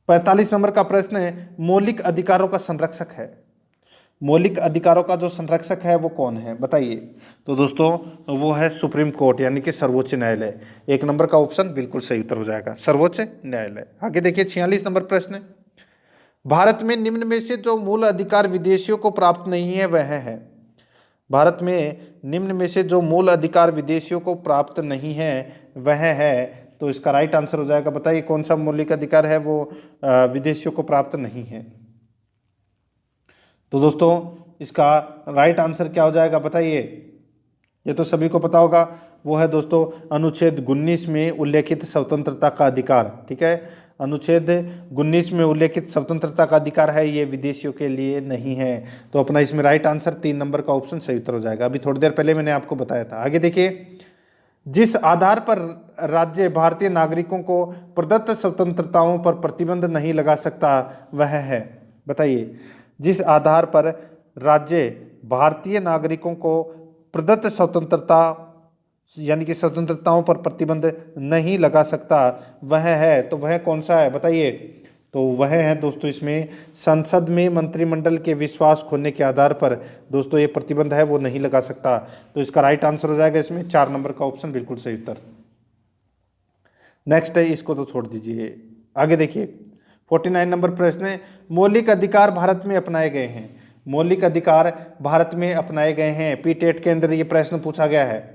45 नंबर का प्रश्न है, मौलिक अधिकारों का संरक्षक है। मौलिक अधिकारों का जो संरक्षक है वो कौन है? बताइए। तो दोस्तों वो है सुप्रीम कोर्ट यानी कि सर्वोच्च न्यायालय। 1 नंबर का ऑप्शन बिल्कुल सही उत्तर हो जाएगा, सर्वोच्च न्यायालय। आगे देखिए 46 नंबर प्रश्न है, भारत में निम्न में से जो मूल अधिकार विदेशियों को प्राप्त नहीं है वह है? भारत में निम्न में से जो मूल अधिकार विदेशियों को प्राप्त नहीं है वह है? तो इसका राइट आंसर हो जाएगा, बताइए कौन सा मौलिक अधिकार है वो विदेशियों को प्राप्त नहीं है? तो दोस्तों इसका राइट आंसर क्या हो जाएगा बताइए? ये तो सभी को पता होगा, वो है दोस्तों अनुच्छेद 19 में उल्लेखित स्वतंत्रता का अधिकार। ठीक है, अनुच्छेद 19 में उल्लेखित स्वतंत्रता का अधिकार है, ये विदेशियों के लिए नहीं है। तो अपना इसमें राइट आंसर 3 नंबर का ऑप्शन सही उत्तर हो जाएगा। अभी थोड़ी देर पहले मैंने आपको बताया था। आगे देखिए, जिस आधार पर राज्य भारतीय नागरिकों को प्रदत्त स्वतंत्रताओं पर प्रतिबंध नहीं लगा सकता वह है? बताइए, जिस आधार पर राज्य भारतीय नागरिकों को प्रदत्त स्वतंत्रता यानी कि स्वतंत्रताओं पर प्रतिबंध नहीं लगा सकता वह है, तो वह कौन सा है बताइए? तो वह है दोस्तों इसमें संसद में मंत्रिमंडल के विश्वास खोने के आधार पर दोस्तों ये प्रतिबंध है वो नहीं लगा सकता। तो इसका राइट आंसर हो जाएगा इसमें 4 नंबर का ऑप्शन बिल्कुल सही उत्तर। नेक्स्ट है, इसको तो छोड़ दीजिए। आगे देखिए 49 नंबर प्रश्न है, मौलिक अधिकार भारत में अपनाए गए हैं। मौलिक अधिकार भारत में अपनाए गए हैं, पीटेट के अंदर ये प्रश्न पूछा गया है।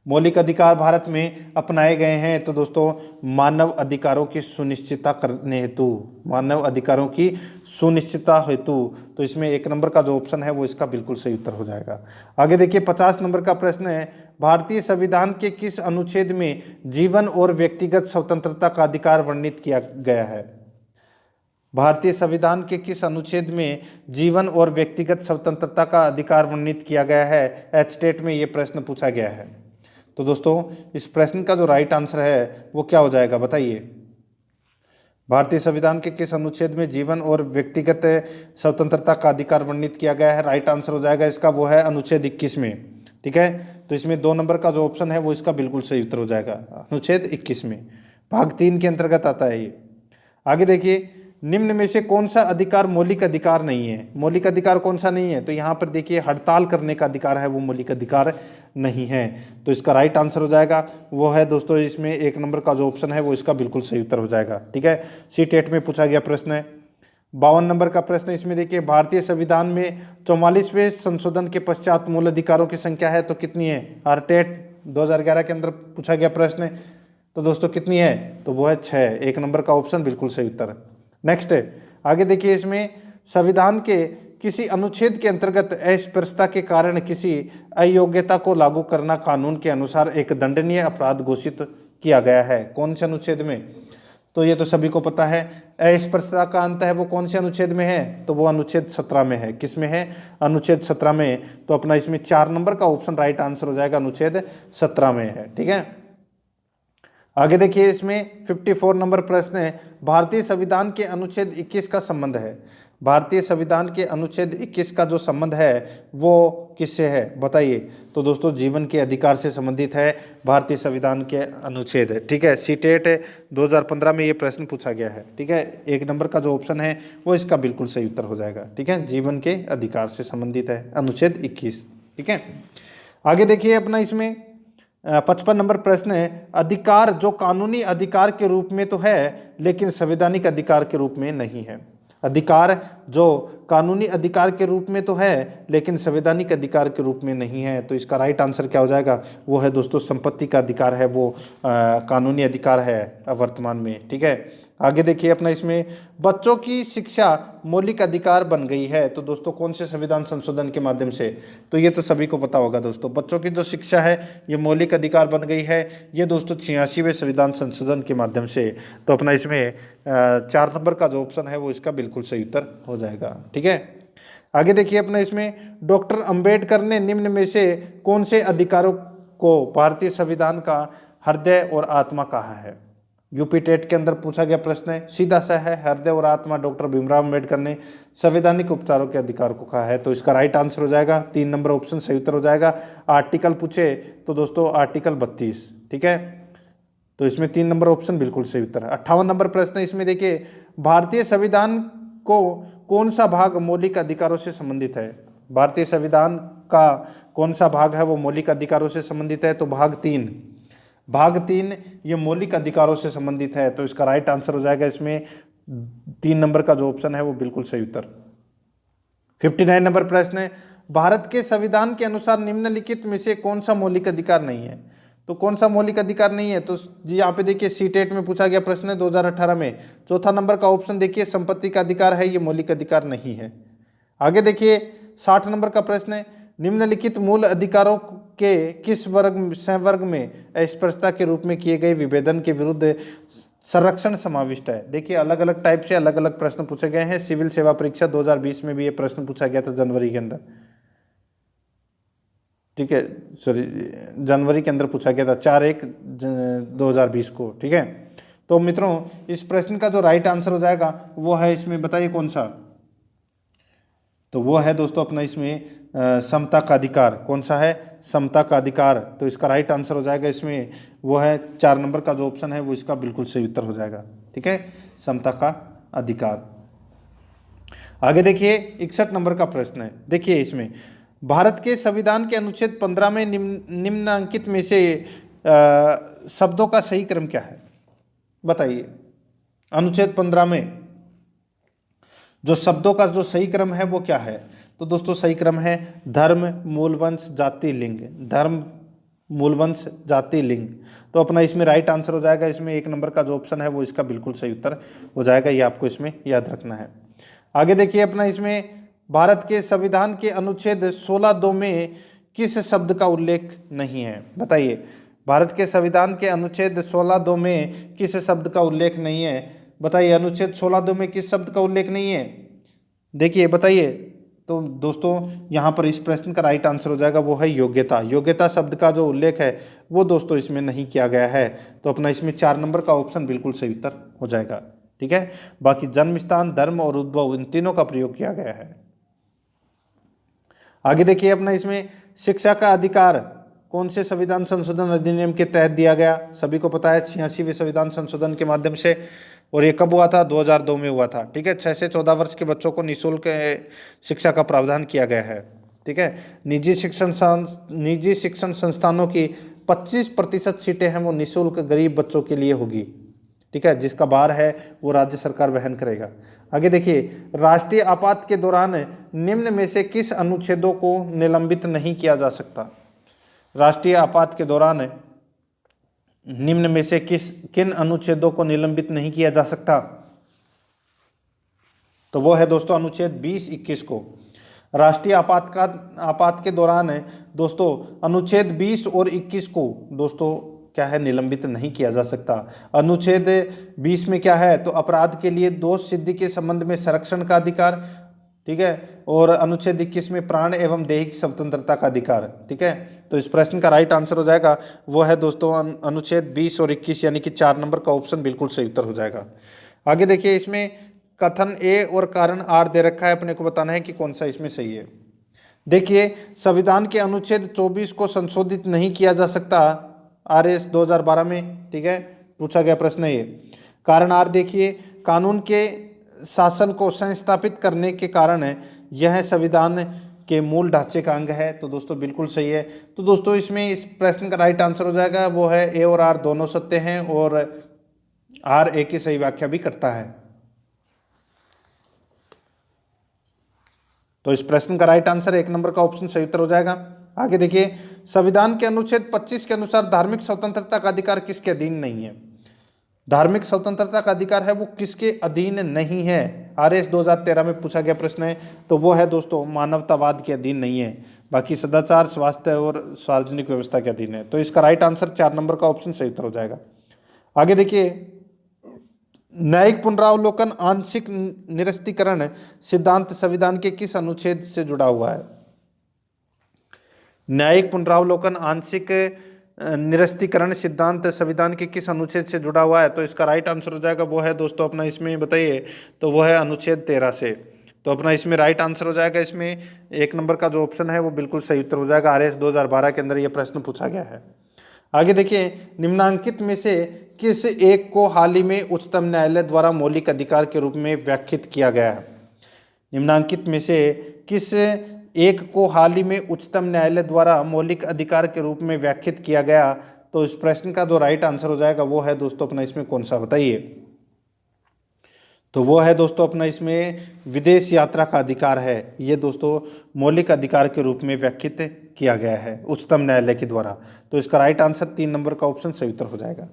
मौलिक अधिकार भारत में अपनाए गए हैं, तो दोस्तों मानव अधिकारों की सुनिश्चितता करने हेतु, मानव अधिकारों की सुनिश्चितता हेतु। तो इसमें 1 नंबर का जो ऑप्शन है वो इसका बिल्कुल सही उत्तर हो जाएगा। आगे देखिए 50 नंबर का प्रश्न है, भारतीय संविधान के किस अनुच्छेद में जीवन और व्यक्तिगत स्वतंत्रता का अधिकार वर्णित किया गया है? भारतीय संविधान के किस अनुच्छेद में जीवन और व्यक्तिगत स्वतंत्रता का अधिकार वर्णित किया गया है? एचटेट में ये प्रश्न पूछा गया है। तो दोस्तों इस प्रश्न का जो राइट आंसर है वो क्या हो जाएगा बताइए? भारतीय संविधान के किस अनुच्छेद में जीवन और व्यक्तिगत स्वतंत्रता का अधिकार वर्णित किया गया है? राइट आंसर हो जाएगा इसका वो है अनुच्छेद 21 में। ठीक है, तो इसमें 2 नंबर का जो ऑप्शन है वो इसका बिल्कुल सही उत्तर हो जाएगा, अनुच्छेद 21 में, भाग 3 के अंतर्गत आता है ये। आगे देखिए, निम्न में से कौन सा अधिकार मौलिक अधिकार नहीं है? मौलिक अधिकार कौन सा नहीं है? तो यहाँ पर देखिए हड़ताल करने का अधिकार है वो मौलिक अधिकार नहीं है। तो इसका राइट आंसर हो जाएगा वो है दोस्तों इसमें 1 नंबर का जो ऑप्शन है वो इसका बिल्कुल सही उत्तर हो जाएगा। ठीक है, सीटेट में पूछा गया प्रश्न है। 52 नंबर का प्रश्न इसमें देखिए, भारतीय संविधान में 44वें संशोधन के पश्चात मूल अधिकारों की संख्या है तो कितनी है? आरटेट 2011 के अंदर पूछा गया प्रश्न है, तो दोस्तों कितनी है? तो वो है 6। 1 नंबर का ऑप्शन बिल्कुल सही उत्तर। नेक्स्ट है, आगे देखिए, इसमें संविधान के किसी अनुच्छेद के अंतर्गत अस्पृश्यता के कारण किसी अयोग्यता को लागू करना कानून के अनुसार एक दंडनीय अपराध घोषित किया गया है? कौन से अनुच्छेद में? तो ये तो सभी को पता है, अस्पृश्यता का अंत है वो कौन से अनुच्छेद में है? तो वो अनुच्छेद 17 में है। किस में है? अनुच्छेद 17 में। तो अपना इसमें 4 नंबर का ऑप्शन राइट आंसर हो जाएगा, अनुच्छेद 17 में है। ठीक है, आगे देखिए, इसमें 54 नंबर प्रश्न है, भारतीय संविधान के अनुच्छेद 21 का संबंध है। भारतीय संविधान के अनुच्छेद 21 का जो संबंध है वो किससे है बताइए? तो दोस्तों जीवन के अधिकार से संबंधित है भारतीय संविधान के अनुच्छेद। ठीक है, सीटेट 2015 में ये प्रश्न पूछा गया है। ठीक है, 1 नंबर का जो ऑप्शन है वो इसका बिल्कुल सही उत्तर हो जाएगा। ठीक है, जीवन के अधिकार से संबंधित है अनुच्छेद 21। ठीक है, आगे देखिए अपना इसमें 55 नंबर प्रश्न है, अधिकार जो कानूनी अधिकार के रूप में तो है लेकिन संवैधानिक अधिकार के रूप में नहीं है। अधिकार जो कानूनी अधिकार के रूप में तो है लेकिन संवैधानिक अधिकार के रूप में नहीं है। तो इसका राइट आंसर क्या हो जाएगा, वो है दोस्तों संपत्ति का अधिकार है, वो कानूनी अधिकार है वर्तमान में। ठीक है, आगे देखिए अपना इसमें बच्चों की शिक्षा मौलिक अधिकार बन गई है। तो दोस्तों कौन से संविधान संशोधन के माध्यम से, तो ये तो सभी को पता होगा दोस्तों, बच्चों की जो शिक्षा है ये मौलिक अधिकार बन गई है, ये दोस्तों 86वें संविधान संशोधन के माध्यम से। तो अपना इसमें 4 नंबर का जो ऑप्शन है वो इसका बिल्कुल सही उत्तर हो जाएगा। ठीक है, आगे देखिए अपना इसमें डॉक्टर अंबेडकर ने निम्न में से कौन से अधिकारों को भारतीय संविधान का हृदय और आत्मा कहा है। यूपी टेट के अंदर पूछा गया प्रश्न है, सीधा सा है, हृदय और आत्मा डॉक्टर भीमराव अंबेडकर ने संवैधानिक उपचारों के अधिकार को कहा है। तो इसका राइट आंसर हो जाएगा 3 नंबर ऑप्शन सही उत्तर हो जाएगा। आर्टिकल पूछे तो दोस्तों आर्टिकल 32। ठीक है, तो इसमें 3 नंबर ऑप्शन बिल्कुल सही उत्तर है। 58 नंबर प्रश्न इसमें देखिए, भारतीय संविधान को कौन सा भाग मौलिक अधिकारों से संबंधित है। भारतीय संविधान का कौन सा भाग है वो मौलिक अधिकारों से संबंधित है, तो भाग 3 ये मौलिक अधिकारों से संबंधित है। तो इसका राइट आंसर हो जाएगा इसमें 3 नंबर का जो ऑप्शन है वो बिल्कुल सही उत्तर। 59 नंबर प्रश्न है, भारत के संविधान के अनुसार निम्नलिखित में से कौन सा मौलिक अधिकार नहीं है। तो कौन सा मौलिक अधिकार नहीं है, तो जी यहाँ पे देखिए सीटेट में पूछा गया प्रश्न है 2018 में, चौथा नंबर का ऑप्शन देखिए संपत्ति का अधिकार है, ये मौलिक अधिकार नहीं है। आगे देखिए 60 नंबर का प्रश्न है, निम्नलिखित मूल अधिकारों के किस संवर्ग में अस्पृश्यता के रूप में किए गए विभेदन के विरुद्ध संरक्षण समाविष्ट है। देखिए अलग अलग टाइप से अलग अलग प्रश्न पूछे गए हैं। सिविल सेवा परीक्षा 2020 में भी ये प्रश्न पूछा गया था जनवरी के अंदर। ठीक है, सॉरी जनवरी के अंदर पूछा गया था 4/1/2020 को। ठीक है, तो मित्रों इस प्रश्न का जो राइट आंसर हो जाएगा वो है इसमें, बताइए कौन सा, तो वो है दोस्तों अपना इसमें समता का अधिकार। कौन सा है, समता का अधिकार। तो इसका राइट आंसर हो जाएगा इसमें वो है 4 नंबर का जो ऑप्शन है वो इसका बिल्कुल सही उत्तर हो जाएगा। ठीक है, समता का अधिकार। आगे देखिए 61 नंबर का प्रश्न है, देखिए इसमें भारत के संविधान के अनुच्छेद 15 में निम्नलिखित में से शब्दों का सही क्रम क्या है, बताइए। अनुच्छेद 15 में जो शब्दों का जो सही क्रम है वो क्या है, तो दोस्तों सही क्रम है धर्म, मूलवंश, जाति, लिंग। धर्म, मूलवंश, जाति, लिंग। तो अपना इसमें राइट आंसर हो जाएगा इसमें 1 नंबर का जो ऑप्शन है वो इसका बिल्कुल सही उत्तर हो जाएगा, ये आपको इसमें याद रखना है। आगे देखिए अपना इसमें भारत के संविधान के अनुच्छेद 16(2) में किस शब्द का उल्लेख नहीं है, बताइए। भारत के संविधान के अनुच्छेद 16(2) में किस शब्द का उल्लेख नहीं है, बताइए। अनुच्छेद 16(2) में किस शब्द का उल्लेख नहीं है, देखिए बताइए। तो दोस्तों यहाँ पर इस प्रश्न का राइट आंसर हो जाएगा वो है योग्यता। योग्यता शब्द का जो उल्लेख है वो दोस्तों इसमें नहीं किया गया है। तो अपना इसमें 4 नंबर का ऑप्शन बिल्कुल सही उत्तर हो जाएगा। ठीक है, बाकी जन्म स्थान, धर्म और उद्भव इन तीनों का प्रयोग किया गया है। आगे देखिए अपना इसमें शिक्षा का अधिकार कौन से संविधान संशोधन अधिनियम के तहत दिया गया, सभी को पता है 86वें संविधान संशोधन के माध्यम से। और ये कब हुआ था, 2002 में हुआ था। ठीक है, 6 से 14 वर्ष के बच्चों को निःशुल्क शिक्षा का प्रावधान किया गया है। ठीक है, निजी शिक्षण संस्थानों की 25% सीटें हैं वो निःशुल्क गरीब बच्चों के लिए होगी। ठीक है, जिसका भार है वो राज्य सरकार वहन करेगा। आगे देखिए, राष्ट्रीय आपात के दौरान निम्न में से किस अनुच्छेदों को निलंबित नहीं किया जा सकता। राष्ट्रीय आपात के दौरान निम्न में से किन अनुच्छेदों को निलंबित नहीं किया जा सकता, तो वो है दोस्तों अनुच्छेद 20-21 को। राष्ट्रीय आपात के दौरान दोस्तों अनुच्छेद 20 और 21 को दोस्तों क्या है, निलंबित नहीं किया जा सकता। अनुच्छेद 20 में क्या है, तो अपराध के लिए दोष सिद्धि के संबंध में संरक्षण का अधिकार। ठीक है, और अनुच्छेद 21 में प्राण एवं दैहिक स्वतंत्रता का अधिकार। ठीक है, तो इस प्रश्न का राइट आंसर हो जाएगा वो है दोस्तों अनुच्छेद 20 और 21 यानी कि 4 नंबर का ऑप्शन बिल्कुल सही उत्तर हो जाएगा। आगे देखिए इसमें कथन ए और कारण आर दे रखा है, अपने को बताना है कि कौन सा इसमें सही है। देखिए संविधान के अनुच्छेद 24 को संशोधित नहीं किया जा सकता RS 2012 में। ठीक है, पूछा गया प्रश्न ये। कारण आर देखिए, कानून के शासन को संस्थापित करने के कारण यह संविधान के मूल ढांचे का अंग है। तो दोस्तों बिल्कुल सही है। तो दोस्तों इसमें इस प्रश्न का राइट आंसर हो जाएगा वो है ए और आर दोनों सत्य हैं और आर ए की सही व्याख्या भी करता है। तो इस प्रश्न का राइट आंसर 1 नंबर का ऑप्शन सही उत्तर हो जाएगा। आगे देखिए, संविधान के अनुच्छेद 25 के अनुसार धार्मिक स्वतंत्रता का अधिकार किसके अधीन नहीं है? धार्मिक स्वतंत्रता का अधिकार है वो किसके अधीन नहीं है? आरएस 2013 में पूछा गया प्रश्न है, तो वो है दोस्तों मानवतावाद के अधीन नहीं है, बाकी सदाचार, स्वास्थ्य और सार्वजनिक व्यवस्था के अधीन है। तो इसका राइट आंसर 4 नंबर का ऑप्शन सही उत्तर हो जाएगा। आगे देखिए, न्यायिक पुनरावलोकन आंशिक निरस्तीकरण सिद्धांत संविधान के किस अनुच्छेद से जुड़ा हुआ है? न्यायिक पुनरावलोकन आंशिक निरस्तीकरण सिद्धांत संविधान के किस अनुच्छेद से जुड़ा हुआ है? तो इसका राइट आंसर हो जाएगा वो है दोस्तों अपना, इसमें बताइए, तो वो है अनुच्छेद 13 से। तो अपना इसमें राइट आंसर हो जाएगा, इसमें 1 नंबर का जो ऑप्शन है वो बिल्कुल सही उत्तर हो जाएगा। आरएस 2012 के अंदर ये प्रश्न पूछा गया है। आगे देखिए, निम्नांकित में से किस एक को हाल ही में उच्चतम न्यायालय द्वारा मौलिक अधिकार के रूप में व्याख्यात किया गया है? निम्नांकित में से किस एक को हाल ही में उच्चतम न्यायालय द्वारा मौलिक अधिकार के रूप में व्याख्यात किया गया? तो इस प्रश्न का जो राइट आंसर हो जाएगा वो है दोस्तों अपना इसमें कौन सा, बताइए? तो वो है दोस्तों अपना इसमें विदेश यात्रा का अधिकार है। ये दोस्तों मौलिक अधिकार के रूप में व्याख्यात किया गया है उच्चतम न्यायालय के द्वारा। तो इसका राइट आंसर 3 नंबर का ऑप्शन सही उत्तर हो जाएगा।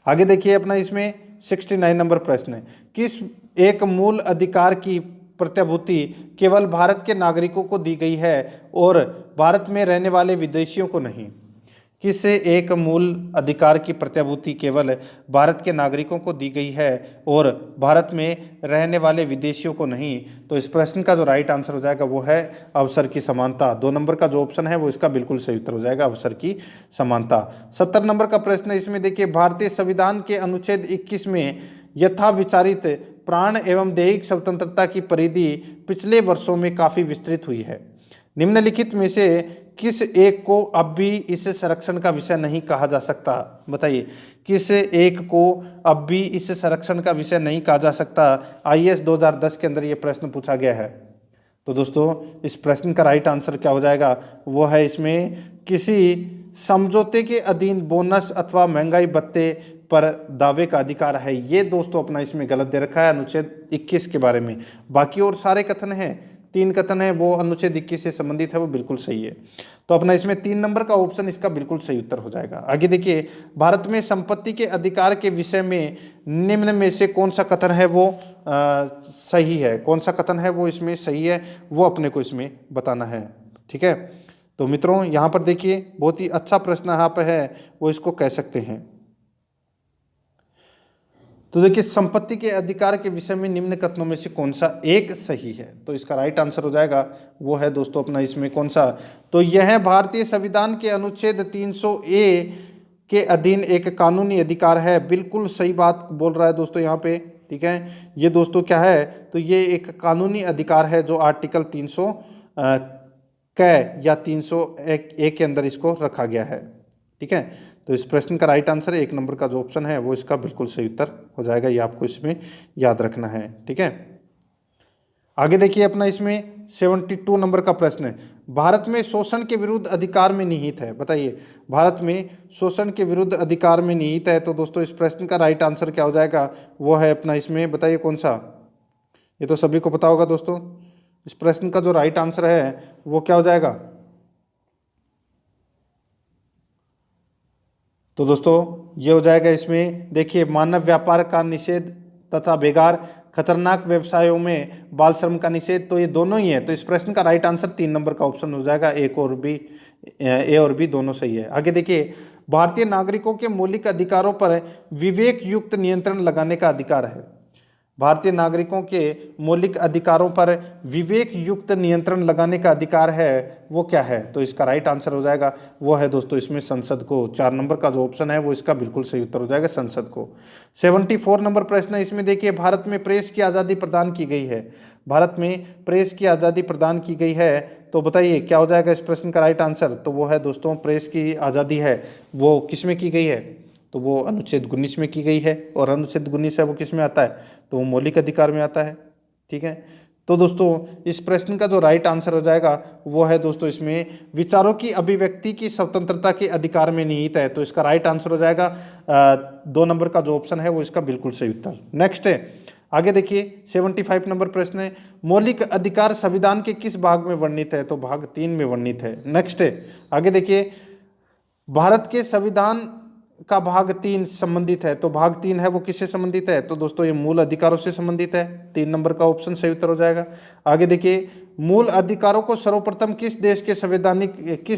आगे देखिए, अपना इसमें 69 नंबर प्रश्न है, किस एक मूल अधिकार की प्रत्याभूति केवल भारत के नागरिकों को दी गई है और भारत में रहने वाले विदेशियों को नहीं? किस एक मूल अधिकार की प्रत्याभूति केवल भारत के नागरिकों को दी गई है और भारत में रहने वाले विदेशियों को नहीं? तो इस प्रश्न का जो राइट आंसर हो जाएगा वो है अवसर की समानता। 2 नंबर का जो ऑप्शन है वो इसका बिल्कुल सही उत्तर हो जाएगा, अवसर की समानता। 70 नंबर का प्रश्न है, इसमें देखिए, भारतीय संविधान के अनुच्छेद 21 में यथाविचारित प्राण एवं दैहिक स्वतंत्रता की परिधि पिछले वर्षों में काफी विस्तृत हुई है। निम्नलिखित में से किस एक को अब भी इस संरक्षण का विषय नहीं कहा जा सकता? बताइए, किस एक को अब भी इस संरक्षण का विषय नहीं कहा जा सकता? आईएएस 2010 के अंदर ये प्रश्न पूछा गया है। तो दोस्तों इस प्रश्न का राइट आंसर क्या हो जाएगा? वो है इसमें किसी समझौते के अधीन बोनस अथवा महंगाई भत्ते पर दावे का अधिकार है। ये दोस्तों अपना इसमें गलत दे रखा है अनुच्छेद 21 के बारे में। बाकी और सारे कथन हैं, 3 कथन है वो अनुच्छेद 21 से संबंधित है, वो बिल्कुल सही है। तो अपना इसमें 3 नंबर का ऑप्शन इसका बिल्कुल सही उत्तर हो जाएगा। आगे देखिए, भारत में संपत्ति के अधिकार के विषय में निम्न में से कौन सा कथन है वो सही है? कौन सा कथन है वो इसमें सही है, वो अपने को इसमें बताना है। ठीक है, तो मित्रों यहाँ पर देखिए, बहुत ही अच्छा प्रश्न यहाँ पर है, वो इसको कह सकते हैं। तो देखिए, संपत्ति के अधिकार के विषय में निम्न कथनों में से कौन सा एक सही है? तो इसका राइट आंसर हो जाएगा वो है दोस्तों अपना इसमें कौन सा, तो यह भारतीय संविधान के अनुच्छेद 300A के अधीन एक कानूनी अधिकार है। बिल्कुल सही बात बोल रहा है दोस्तों यहाँ पे। ठीक है, ये दोस्तों क्या है, तो ये एक कानूनी अधिकार है जो आर्टिकल 300 क या 301 के अंदर इसको रखा गया है। ठीक है, तो इस प्रश्न का राइट आंसर 1 नंबर का जो ऑप्शन है वो इसका बिल्कुल सही उत्तर हो जाएगा। ये आपको इसमें याद रखना है। ठीक है, आगे देखिए, अपना इसमें 72 नंबर का प्रश्न है, भारत में शोषण के विरुद्ध अधिकार में निहित है। बताइए, भारत में शोषण के विरुद्ध अधिकार में निहित है। तो दोस्तों इस प्रश्न का राइट आंसर क्या हो जाएगा? वो है अपना इसमें, बताइए कौन सा? ये तो सभी को पता होगा दोस्तों। इस प्रश्न का जो राइट आंसर है वो क्या हो जाएगा? तो दोस्तों ये हो जाएगा इसमें, देखिए, मानव व्यापार का निषेध तथा बेगार खतरनाक व्यवसायों में बाल श्रम का निषेध। तो ये दोनों ही है। तो इस प्रश्न का राइट आंसर 3 नंबर का ऑप्शन हो जाएगा। ए और बी दोनों सही है। आगे देखिए, भारतीय नागरिकों के मौलिक अधिकारों पर विवेक युक्त नियंत्रण लगाने का अधिकार है। भारतीय नागरिकों के मौलिक अधिकारों पर विवेक युक्त नियंत्रण लगाने का अधिकार है, वो क्या है? तो इसका राइट आंसर हो जाएगा वो है दोस्तों इसमें संसद को। 4 नंबर का जो ऑप्शन है वो इसका बिल्कुल सही उत्तर हो जाएगा, संसद को। 74 नंबर प्रश्न है, इसमें देखिए, भारत में प्रेस की आज़ादी प्रदान की गई है। भारत में प्रेस की आज़ादी प्रदान की गई है, तो बताइए क्या हो जाएगा इस प्रश्न का राइट आंसर? तो वो है दोस्तों, प्रेस की आज़ादी है वो किस में की गई है? तो वो अनुच्छेद 19 में की गई है। और अनुच्छेद 19 है वो किस में आता है? तो वो मौलिक अधिकार में आता है। ठीक है, तो दोस्तों इस प्रश्न का जो राइट आंसर हो जाएगा वो है दोस्तों इसमें विचारों की अभिव्यक्ति की स्वतंत्रता के अधिकार में निहित है। तो इसका राइट आंसर हो जाएगा 2 नंबर का जो ऑप्शन है वो इसका बिल्कुल सही उत्तर। नेक्स्ट है, आगे देखिए 75 नंबर प्रश्न है, मौलिक अधिकार संविधान के किस भाग में वर्णित है? तो भाग 3 में वर्णित है। नेक्स्ट है, आगे देखिए, भारत के संविधान का भाग 3 संबंधित है, तो भाग 3 है वो किससे संबंधित है? तो दोस्तों ये मूल अधिकारों से संबंधित है। 3 नंबर का ऑप्शन सही उत्तर हो जाएगा। आगे देखिए, मूल अधिकारों को सर्वप्रथम किस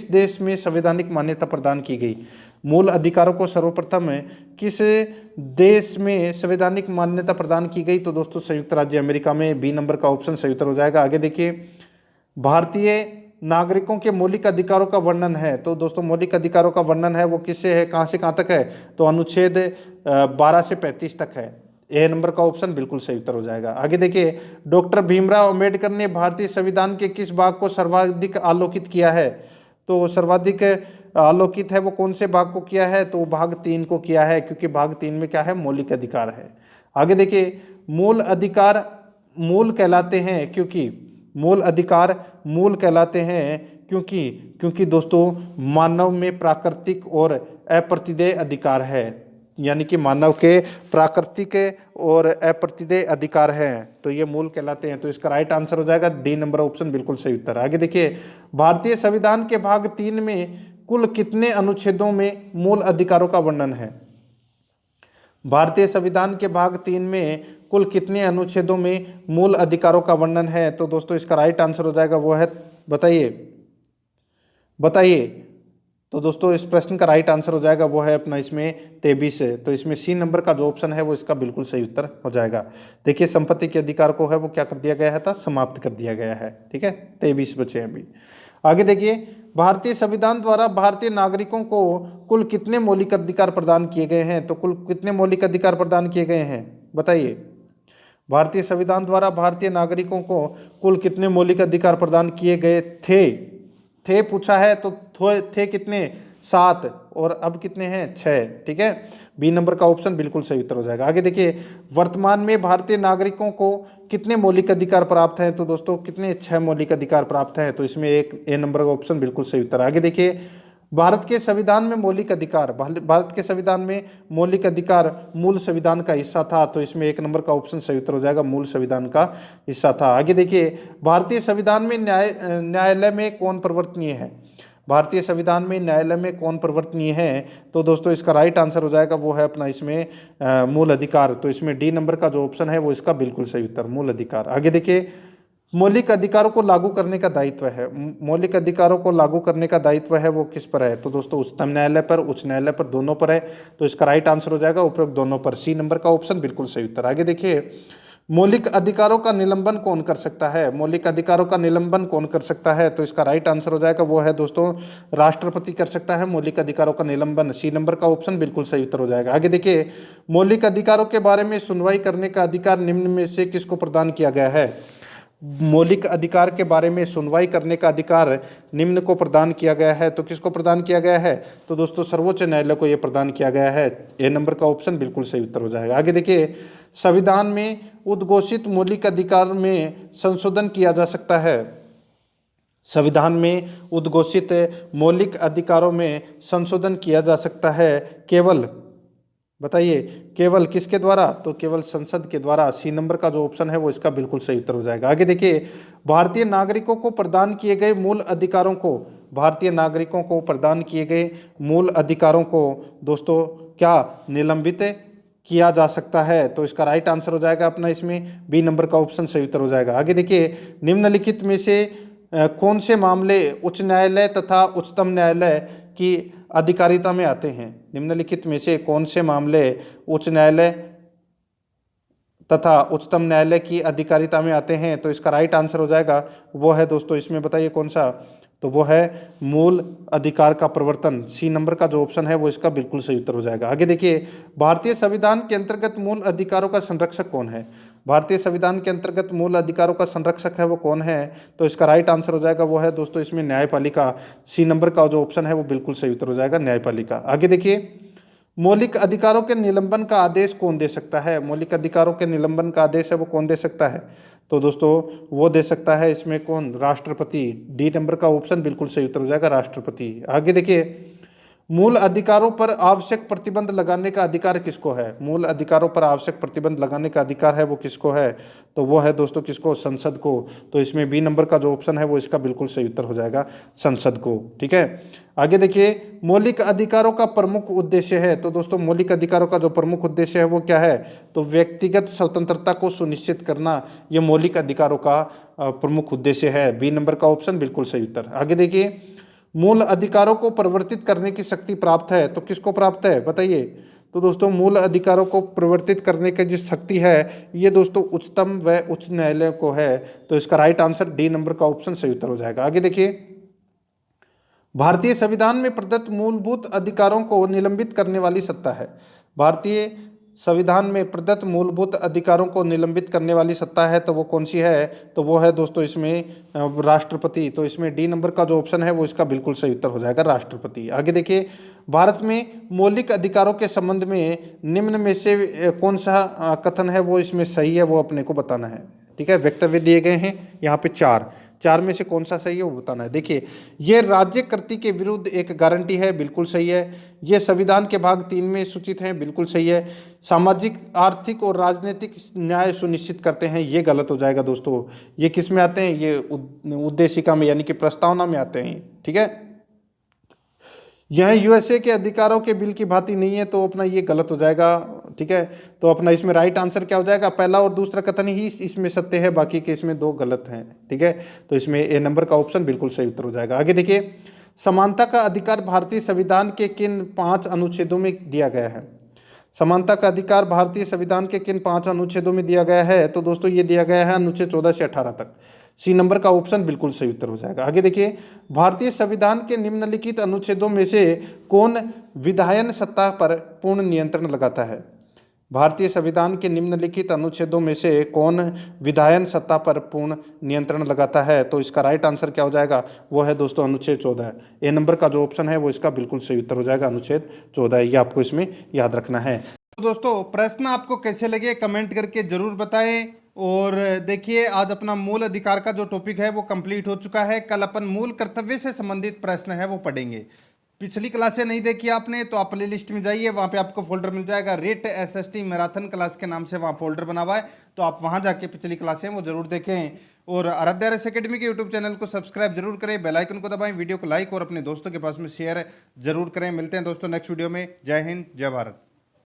देश में संवैधानिक मान्यता प्रदान की गई? मूल अधिकारों को सर्वप्रथम किस देश में संवैधानिक मान्यता प्रदान की गई? तो दोस्तों संयुक्त राज्य अमेरिका में। बी नंबर का ऑप्शन सही उत्तर हो जाएगा। आगे देखिए, भारतीय नागरिकों के मौलिक अधिकारों का वर्णन है, तो दोस्तों मौलिक अधिकारों का वर्णन है वो किससे है, कहां से कहां तक है? तो अनुच्छेद 12 से 35 तक है। ए नंबर का ऑप्शन बिल्कुल सही उत्तर हो जाएगा। आगे देखिए, डॉक्टर भीमराव अंबेडकर ने भारतीय संविधान के किस भाग को सर्वाधिक आलोकित किया है? तो सर्वाधिक आलोकित है वो कौन से भाग को किया है? तो भाग 3 को किया है, क्योंकि भाग 3 में क्या है, मौलिक अधिकार है। आगे देखिए, मूल अधिकार मूल कहलाते हैं क्योंकि मूल अधिकार मूल कहलाते हैं क्योंकि दोस्तों मानव में प्राकृतिक और अप्रतिदेय अधिकार है, यानी कि मानव के प्राकृतिक और अप्रतिदेय अधिकार हैं, तो ये मूल कहलाते हैं। तो इसका राइट आंसर हो जाएगा डी नंबर ऑप्शन बिल्कुल सही उत्तर। आगे देखिए, भारतीय संविधान के भाग 3 में कुल कितने अनुच्छेदों में मूल अधिकारों का वर्णन है? भारतीय संविधान के भाग 3 में कुल कितने अनुच्छेदों में मूल अधिकारों का वर्णन है? तो दोस्तों इसका राइट आंसर हो जाएगा वो है, बताइए। तो दोस्तों इस प्रश्न का राइट आंसर हो जाएगा वो है अपना इसमें 23 है। तो इसमें सी नंबर का जो ऑप्शन है वो इसका बिल्कुल सही उत्तर हो जाएगा। देखिए, संपत्ति के अधिकार को है वो क्या कर दिया गया था, समाप्त कर दिया गया है। ठीक है, 23 बचे हैं अभी। आगे देखिए, भारतीय संविधान द्वारा भारतीय नागरिकों को कुल कितने मौलिक अधिकार प्रदान किए गए हैं? तो कुल कितने मौलिक अधिकार प्रदान किए गए हैं, बताइए। भारतीय संविधान द्वारा भारतीय नागरिकों को कुल कितने मौलिक अधिकार प्रदान किए गए थे पूछा है, तो थे कितने, 7, और अब कितने हैं, 6। ठीक है, बी नंबर का ऑप्शन बिल्कुल सही उत्तर हो जाएगा। आगे देखिए, वर्तमान में भारतीय नागरिकों को कितने मौलिक अधिकार प्राप्त हैं? तो दोस्तों कितने, 6 मौलिक अधिकार प्राप्त हैं, तो इसमें एक ए नंबर का ऑप्शन बिल्कुल सही उत्तर। आगे देखिए, भारत के संविधान में मौलिक अधिकार, भारत के संविधान में मौलिक अधिकार मूल संविधान का हिस्सा था, तो इसमें 1 नंबर का ऑप्शन सही उत्तर हो जाएगा, मूल संविधान का हिस्सा था। आगे देखिए, भारतीय संविधान में न्यायालय में कौन परिवर्तनीय है? भारतीय संविधान में न्यायालय में कौन परिवर्तनीय है? तो दोस्तों इसका राइट आंसर हो जाएगा वो है अपना इसमें मूल अधिकार। तो इसमें डी नंबर का जो ऑप्शन है वो इसका बिल्कुल सही उत्तर, मूल अधिकार। आगे देखिए, मौलिक अधिकारों को लागू करने का दायित्व है, मौलिक अधिकारों को लागू करने का दायित्व है वो किस पर है? तो दोस्तों उच्चतम न्यायालय पर, उच्च न्यायालय पर, दोनों पर है। तो इसका राइट आंसर हो जाएगा उपरोक्त दोनों पर, सी नंबर का ऑप्शन बिल्कुल सही उत्तर। आगे देखिए, मौलिक अधिकारों का निलंबन कौन कर सकता है? मौलिक अधिकारों का निलंबन कौन कर सकता है? तो इसका राइट आंसर हो जाएगा वो है दोस्तों, राष्ट्रपति कर सकता है मौलिक अधिकारों का निलंबन। सी नंबर का ऑप्शन बिल्कुल सही उत्तर हो जाएगा। आगे देखिए, मौलिक अधिकारों के बारे में सुनवाई करने का अधिकार निम्न में से किसको प्रदान किया गया है? मौलिक अधिकार के बारे में सुनवाई करने का अधिकार निम्न को प्रदान किया गया है, तो किसको प्रदान किया गया है? तो दोस्तों सर्वोच्च न्यायालय को यह प्रदान किया गया है। ए नंबर का ऑप्शन बिल्कुल सही उत्तर हो जाएगा। आगे देखिए, संविधान में उद्घोषित मौलिक अधिकार में संशोधन किया जा सकता है। संविधान में उद्घोषित मौलिक अधिकारों में संशोधन किया जा सकता है केवल, बताइए, केवल किसके द्वारा? तो केवल संसद के द्वारा। सी नंबर का जो ऑप्शन है वो इसका बिल्कुल सही उत्तर हो जाएगा। आगे देखिए, भारतीय नागरिकों को प्रदान किए गए मूल अधिकारों को, भारतीय नागरिकों को प्रदान किए गए मूल अधिकारों को दोस्तों क्या निलंबित किया जा सकता है? तो इसका राइट आंसर हो जाएगा अपना इसमें बी नंबर का ऑप्शन सही उत्तर हो जाएगा। आगे देखिए, निम्नलिखित में से कौन से मामले उच्च न्यायालय तथा उच्चतम न्यायालय की अधिकारिता में आते हैं? निम्नलिखित में से कौन से मामले उच्च न्यायालय तथा उच्चतम न्यायालय की अधिकारिता में आते हैं? तो इसका राइट आंसर हो जाएगा वो है दोस्तों, इसमें बताइए कौन सा? तो वो है मूल अधिकार का प्रवर्तन। सी नंबर का जो ऑप्शन है वो इसका बिल्कुल सही उत्तर हो जाएगा। आगे देखिए, भारतीय संविधान के अंतर्गत मूल अधिकारों का संरक्षक कौन है? भारतीय संविधान के अंतर्गत मूल अधिकारों का संरक्षक है वो कौन है? तो इसका राइट आंसर हो जाएगा वो है दोस्तों इसमें न्यायपालिका। सी नंबर का जो ऑप्शन है वो बिल्कुल सही उत्तर हो जाएगा, न्यायपालिका। आगे देखिए, मौलिक अधिकारों के निलंबन का आदेश कौन दे सकता है? मौलिक अधिकारों के निलंबन का आदेश है वो कौन दे सकता है? तो दोस्तों वो दे सकता है इसमें कौन? राष्ट्रपति। डी नंबर का ऑप्शन बिल्कुल सही उत्तर हो जाएगा, राष्ट्रपति। आगे देखिए, मूल अधिकारों पर आवश्यक प्रतिबंध लगाने का अधिकार किसको है? मूल अधिकारों पर आवश्यक प्रतिबंध लगाने का अधिकार है वो किसको है? तो वो है दोस्तों किसको? संसद को। तो इसमें बी नंबर का जो ऑप्शन है वो इसका बिल्कुल सही उत्तर हो जाएगा, संसद को। ठीक है, आगे देखिए, मौलिक अधिकारों का प्रमुख उद्देश्य है। तो दोस्तों मौलिक अधिकारों का जो प्रमुख उद्देश्य है वो क्या है? तो व्यक्तिगत स्वतंत्रता को सुनिश्चित करना, ये मौलिक अधिकारों का प्रमुख उद्देश्य है। बी नंबर का ऑप्शन बिल्कुल सही उत्तर। आगे देखिए, मूल अधिकारों को परिवर्तित करने की शक्ति प्राप्त है। तो किसको प्राप्त है बताइए? तो दोस्तों मूल अधिकारों को परिवर्तित करने की जो शक्ति है ये दोस्तों उच्चतम व उच्च न्यायालय को है। तो इसका राइट आंसर डी नंबर का ऑप्शन सही उत्तर हो जाएगा। आगे देखिए, भारतीय संविधान में प्रदत्त मूलभूत अधिकारों को निलंबित करने वाली सत्ता है। भारतीय संविधान में प्रदत्त मूलभूत अधिकारों को निलंबित करने वाली सत्ता है, तो वो कौन सी है? तो वो है दोस्तों इसमें राष्ट्रपति। तो इसमें डी नंबर का जो ऑप्शन है वो इसका बिल्कुल सही उत्तर हो जाएगा, राष्ट्रपति। आगे देखिए, भारत में मौलिक अधिकारों के संबंध में निम्न में से कौन सा कथन है वो इसमें सही है, वो अपने को बताना है। ठीक है, वक्तव्य दिए गए हैं यहाँ पे चार में से कौन सा सही है वो बताना है। देखिए, ये राज्य कृति के विरुद्ध एक गारंटी है, बिल्कुल सही है। ये संविधान के भाग 3 में सूचित है, बिल्कुल सही है। सामाजिक, आर्थिक और राजनीतिक न्याय सुनिश्चित करते हैं, ये गलत हो जाएगा दोस्तों। ये किस में आते हैं? ये उद्देशिका में यानी कि प्रस्तावना में आते हैं। ठीक है, यह यूएसए के अधिकारों के बिल की भांति नहीं है, तो अपना ये गलत हो जाएगा। ठीक है, तो अपना इसमें राइट आंसर क्या हो जाएगा? पहला और दूसरा कथन ही इसमें सत्य है, बाकी के इसमें 2 गलत हैं। ठीक है, तो इसमें ए नंबर का ऑप्शन बिल्कुल सही उत्तर हो जाएगा। आगे देखिए, समानता का अधिकार भारतीय संविधान के किन 5 अनुच्छेदों में दिया गया है? समानता का अधिकार भारतीय संविधान के किन 5 अनुच्छेदों में दिया गया है? तो दोस्तों ये दिया गया है अनुच्छेद 14 से 18 तक। सी नंबर का ऑप्शन बिल्कुल सही उत्तर हो जाएगा। आगे देखिए, भारतीय संविधान के निम्नलिखित अनुच्छेदों में से कौन विधायन सत्ता पर पूर्ण नियंत्रण लगाता है? भारतीय संविधान के निम्नलिखित अनुच्छेदों में से कौन विधायन सत्ता पर पूर्ण नियंत्रण लगाता है? तो इसका राइट आंसर क्या हो जाएगा? वो है दोस्तों अनुच्छेद 14। ए नंबर का जो ऑप्शन है वो इसका बिल्कुल सही उत्तर हो जाएगा, अनुच्छेद 14। ये आपको इसमें याद रखना है। तो दोस्तों प्रश्न आपको कैसे लगे कमेंट करके जरूर बताएं। और देखिए, आज अपना मूल अधिकार का जो टॉपिक है वो कंप्लीट हो चुका है। कल अपन मूल कर्तव्य से संबंधित प्रश्न है वो पढ़ेंगे। पिछली क्लासें नहीं देखी आपने तो आप प्ले लिस्ट में जाइए, वहाँ पे आपको फोल्डर मिल जाएगा, रेट एसएसटी मैराथन क्लास के नाम से वहाँ फोल्डर बना हुआ है। तो आप वहाँ जाके पिछली क्लासें वो जरूर देखें। और आराध्या आरएस एकेडमी के यूट्यूब चैनल को सब्सक्राइब जरूर करें, बेल आइकन को दबाएं, वीडियो को लाइक और अपने दोस्तों के पास में शेयर जरूर करें। मिलते हैं दोस्तों नेक्स्ट वीडियो में। जय हिंद, जय भारत।